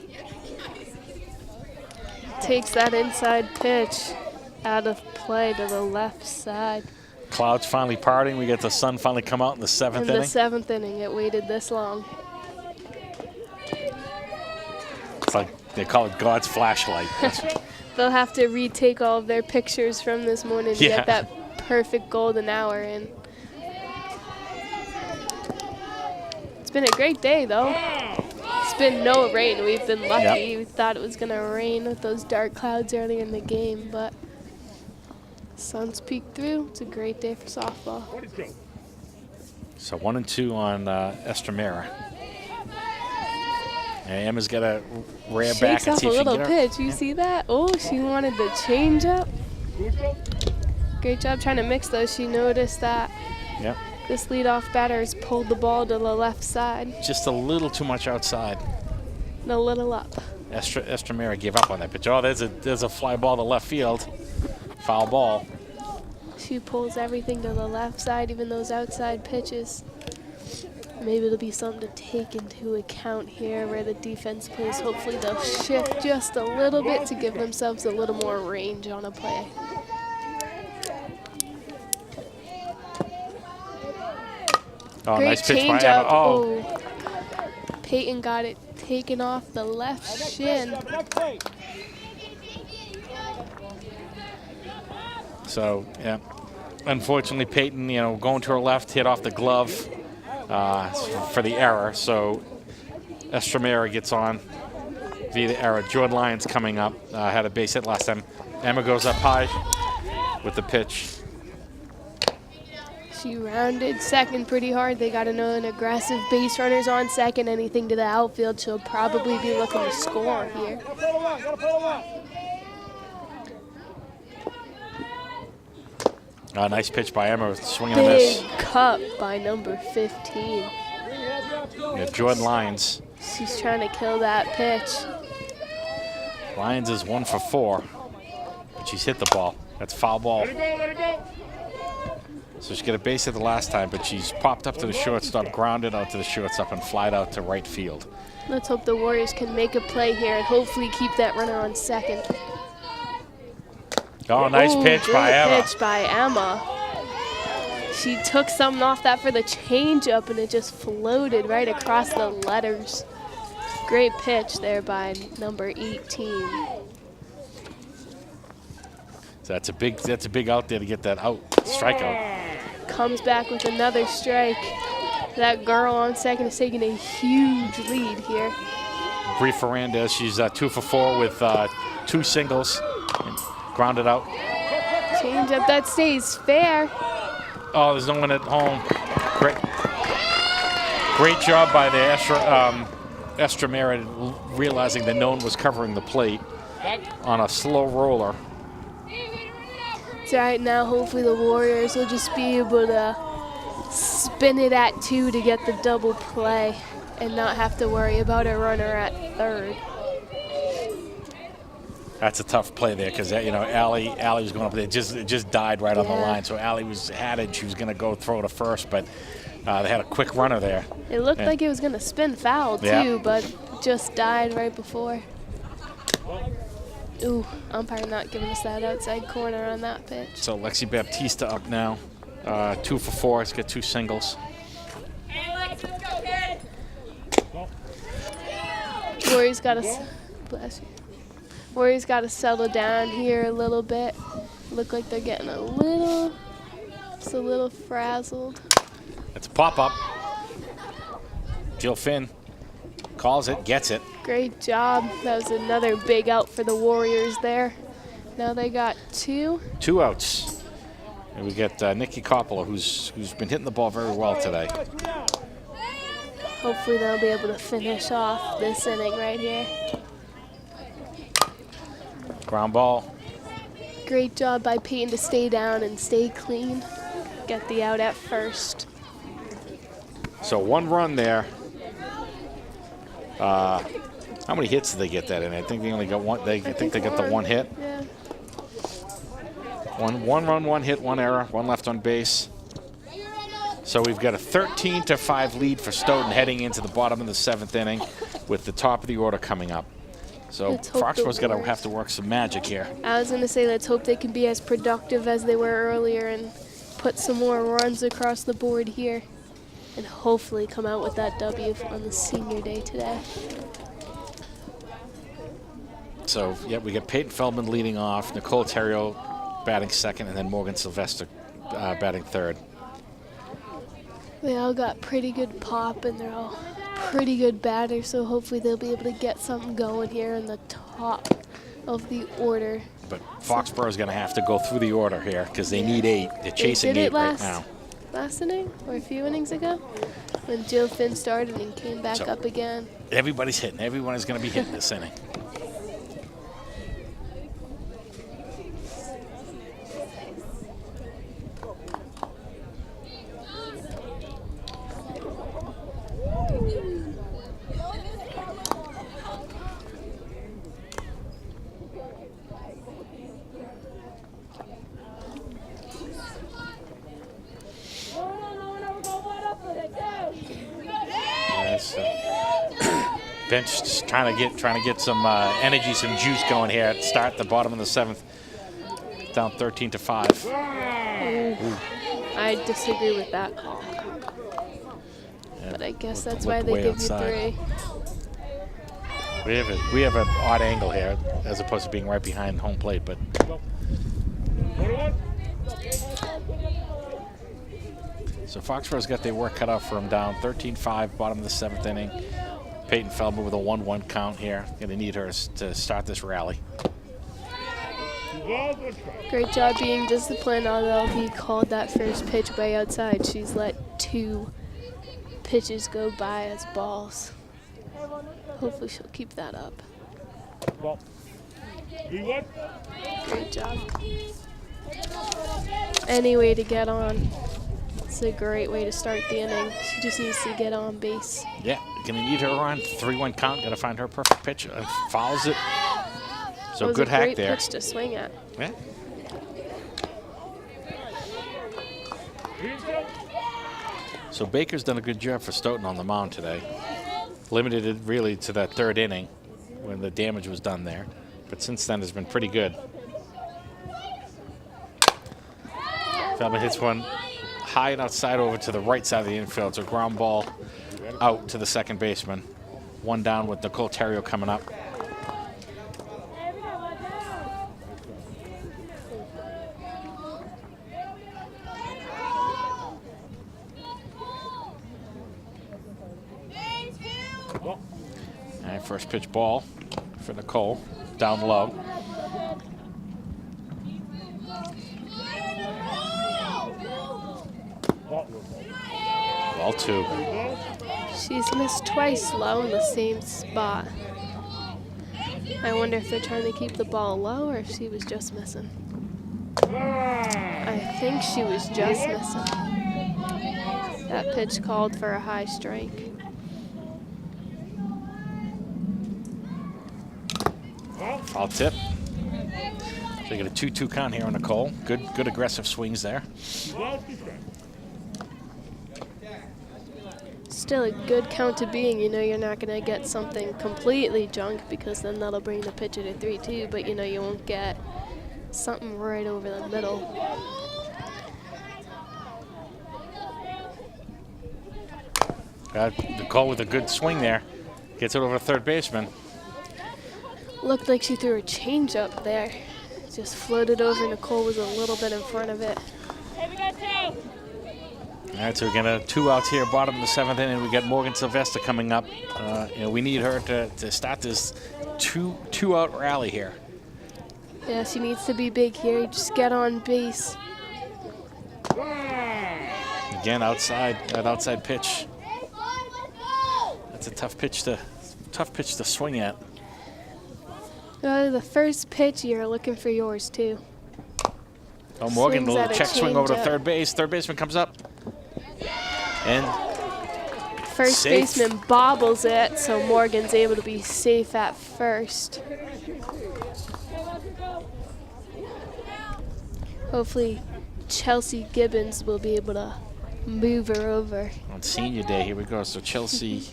Takes that inside pitch out of play to the left side. Clouds finally parting. We get the sun finally come out in the 7th inning. In the 7th inning, it waited this long. It's like they call it God's flashlight. They'll have to retake all of their pictures from this morning to get that perfect golden hour in. It's been a great day, though. It's been no rain. We've been lucky. Yep. We thought it was going to rain with those dark clouds earlier in the game, but sun's peeked through. It's a great day for softball. So 1-2 on Estremera. And Emma's got to rear back and see if she can get her. Shakes off a little pitch. You see that? Oh, she wanted the change up. Great job trying to mix those. She noticed that Yep. this leadoff batter has pulled the ball to the left side. Just a little too much outside. And a little up. Estremera gave up on that pitch. Oh, there's a fly ball to left field. Foul ball. She pulls everything to the left side, even those outside pitches. Maybe it'll be something to take into account here where the defense plays. Hopefully they'll shift just a little bit to give themselves a little more range on a play. Oh, Great nice pitch by change Emma. up. Oh. Peyton got it taken off the left shin. So, yeah. Unfortunately, Peyton, you know, going to her left, hit off the glove for the error. So, Estremera gets on via the error. Jordan Lyons coming up. Had a base hit last time. Emma goes up high with the pitch. She rounded second pretty hard. They got an aggressive base runners on second. Anything to the outfield, she'll probably be looking to score here. Nice pitch by Emma, swing and a miss. Big cut by number 15. Yeah, Jordan Lyons. She's trying to kill that pitch. Lyons is 1 for 4, but she's hit the ball. That's foul ball. So she got a base hit the last time, but she's popped up to the shortstop, grounded out to the shortstop, and flied out to right field. Let's hope the Warriors can make a play here and hopefully keep that runner on second. Oh, nice pitch by Emma. Pitch by Emma. She took something off that for the changeup, and it just floated right across the letters. Great pitch there by number 18. So that's a big out there to get that out, strikeout. Comes back with another strike. That girl on second is taking a huge lead here. Bree Fernandez, she's 2 for 4 with 2 singles. Grounded out. Change up, that stays fair. Oh, there's no one at home. Great job by the Estremera realizing that no one was covering the plate on a slow roller. It's all right now. Hopefully the Warriors will just be able to spin it at 2 to get the double play and not have to worry about a runner at third. That's a tough play there because, you know, Allie was going up there. It just died right on the line. So Allie had it. She was going to go throw to first, but they had a quick runner there. It looked like it was going to spin foul, too, but just died right before. Ooh, umpire not giving us that outside corner on that pitch. So Lexi Baptista up now. 2 for 4. Let's get 2 singles. Warriors got to settle down here a little bit. Look like they're getting a little frazzled. It's a pop-up. Jill Finn calls it, gets it. Great job. That was another big out for the Warriors there. Now they got 2. 2 outs. And we get Nikki Coppola, who's been hitting the ball very well today. Hopefully they'll be able to finish off this inning right here. Ground ball. Great job by Peyton to stay down and stay clean. Get the out at first. So 1 run there. How many hits did they get that in? I think they only got 1. I think they got the 1 hit. Yeah. One run, 1 hit, 1 error, 1 left on base. So we've got a 13-5 lead for Stoughton heading into the bottom of the 7th inning with the top of the order coming up. So Foxboro's going to have to work some magic here. I was going to say, let's hope they can be as productive as they were earlier and put some more runs across the board here and hopefully come out with that W on the senior day today. So, yeah, we got Peyton Feldman leading off, Nicole Terrio batting second, and then Morgan Sylvester batting third. They all got pretty good pop, and they're all pretty good batters, so hopefully they'll be able to get something going here in the top of the order. But Foxboro's going to have to go through the order here because they need 8. They're chasing 8 right now. Last inning, or a few innings ago, when Jill Finn started and came back up again. Everybody's hitting. Everyone is going to be hitting this inning. Bench just trying to get some energy, some juice going here at start the bottom of the 7th. Down 13-5. I disagree with that call. Yeah, but I guess that's why they give outside. you 3. We have an odd angle here as opposed to being right behind home plate, but so Foxborough's got their work cut out for them. Down 13-5, bottom of the 7th inning. Peyton Feldman with a 1-1 count here. Going to need her to start this rally. Great job being disciplined, although he called that first pitch way outside. She's let 2 pitches go by as balls. Hopefully she'll keep that up. Great job. Any way to get on. It's a great way to start the inning. She just needs to get on base. Yeah, going to need her on. 3-1 count. Got to find her perfect pitch. Fouls it. So good hack there. That was a great pitch to swing at. Yeah. So Baker's done a good job for Stoughton on the mound today. Limited it really to that 3rd inning when the damage was done there. But since then has been pretty good. Feldman hits one high and outside over to the right side of the infield. So ground ball out to the second baseman. 1 down with Nicole Terrio coming up. And first pitch ball for Nicole, down low. Ball 2. She's missed twice low in the same spot. I wonder if they're trying to keep the ball low or if she was just missing. I think she was just missing. That pitch called for a high strike. Foul tip. They get a 2-2 count here on Nicole. Good aggressive swings there. Still a good count to being. You know, you're not going to get something completely junk because then that'll bring the pitcher to 3-2, but you know you won't get something right over the middle. Nicole with a good swing there. Gets it over the third baseman. Looked like she threw a change up there. Just floated over. Nicole was a little bit in front of it. All right, so we're going to 2 outs here, bottom of the 7th inning. We got Morgan Sylvester coming up. You know, we need her to start this two-out rally here. Yeah, she needs to be big here. Just get on base. Again, that outside pitch. That's a tough pitch to swing at. The first pitch, you're looking for yours too. Oh, Morgan, Swings a at little a check swing over to changeup. third base. Third baseman comes up. And First safe. baseman bobbles it, so Morgan's able to be safe at first. Hopefully Chelsea Gibbons will be able to move her over. On senior day, here we go. So Chelsea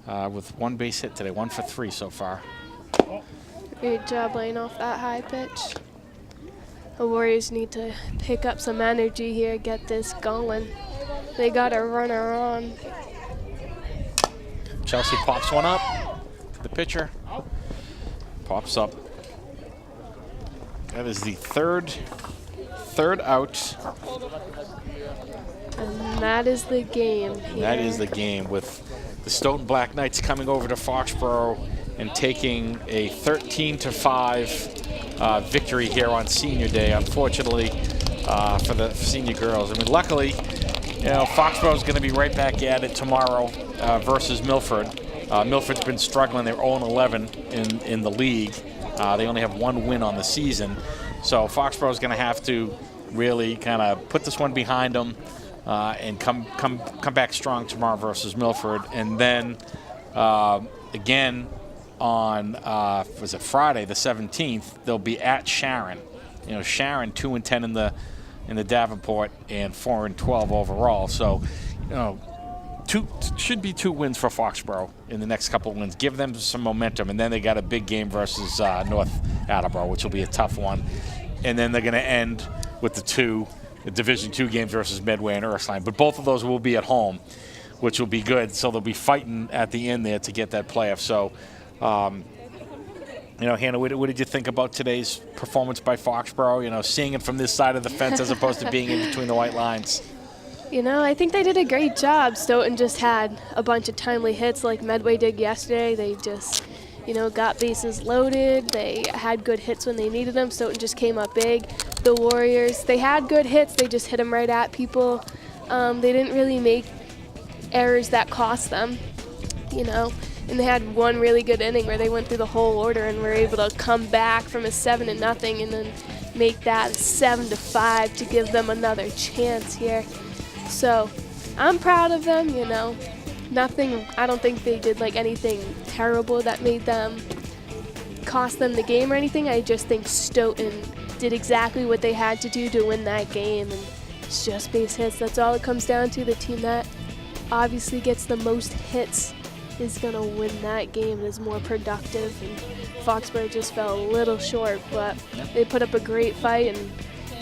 with 1 base hit today, 1 for 3 so far. Great job laying off that high pitch. The Warriors need to pick up some energy here, get this going. They got a runner on. Chelsea pops one up to the pitcher. Pops up. That is the third out. And that is the game here. That is the game, with the Stoughton Black Knights coming over to Foxboro and taking a 13-5 victory here on senior day, unfortunately, for the senior girls. I mean, luckily, you know, Foxboro is going to be right back at it tomorrow versus Milford. Milford's been struggling. They're 0-11 in the league. They only have 1 win on the season. So Foxboro is going to have to really kind of put this one behind them and come back strong tomorrow versus Milford. And then again on was it Friday the 17th, they'll be at Sharon. You know, Sharon 2-10 in the Davenport and 4-12 overall. So, you know, should be 2 wins for Foxboro in the next couple of wins. Give them some momentum, and then they got a big game versus North Attleboro, which will be a tough one. And then they're going to end with the Division II games versus Medway and Ursuline. But both of those will be at home, which will be good. So they'll be fighting at the end there to get that playoff. So, you know, Hannah, what did you think about today's performance by Foxboro? You know, seeing it from this side of the fence as opposed to being in between the white lines. You know, I think they did a great job. Stoughton just had a bunch of timely hits like Medway did yesterday. They just, you know, got bases loaded. They had good hits when they needed them. Stoughton just came up big. The Warriors, they had good hits. They just hit them right at people. They didn't really make errors that cost them, you know. And they had one really good inning where they went through the whole order and were able to come back from a 7-0 and then make that 7-5 to give them another chance here. So I'm proud of them, you know. I don't think they did like anything terrible that made them cost them the game or anything. I just think Stoughton did exactly what they had to do to win that game, and it's just base hits. That's all it comes down to. The team that obviously gets the most hits is going to win that game and is more productive. And Foxboro just fell a little short, but they put up a great fight, and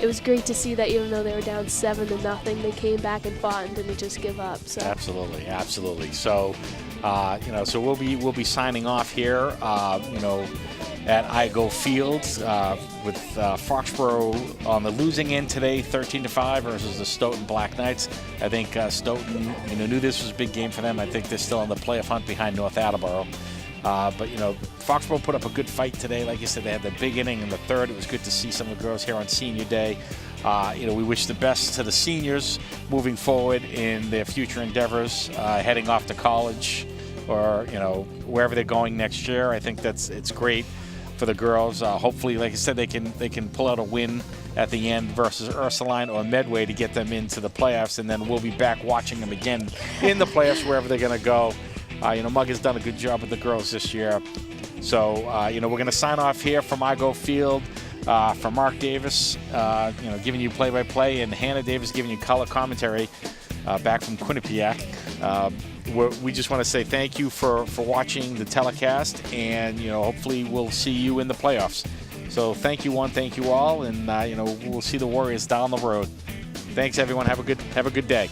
it was great to see that even though they were down 7-0, they came back and fought and didn't just give up. So. Absolutely. So, you know, so we'll be signing off here, you know, at Igo Field with Foxboro on the losing end today, 13-5 versus the Stoughton Black Knights. I think Stoughton, you know, knew this was a big game for them. I think they're still on the playoff hunt behind North Attleboro. But, you know, Foxboro put up a good fight today. Like you said, they had the big inning in the third. It was good to see some of the girls here on senior day. You know, we wish the best to the seniors moving forward in their future endeavors, heading off to college or, you know, wherever they're going next year. I think it's great for the girls. Hopefully, like I said, they can pull out a win at the end versus Ursuline or Medway to get them into the playoffs, and then we'll be back watching them again in the playoffs wherever they're going to go. You know, Mug has done a good job with the girls this year. So, you know, we're going to sign off here from Igo Field. For Mark Davis, giving you play-by-play, and Hannah Davis giving you color commentary back from Quinnipiac. We just want to say thank you for watching the telecast, and hopefully we'll see you in the playoffs. So thank you one, thank you all, and we'll see the Warriors down the road. Thanks everyone. Have a good day.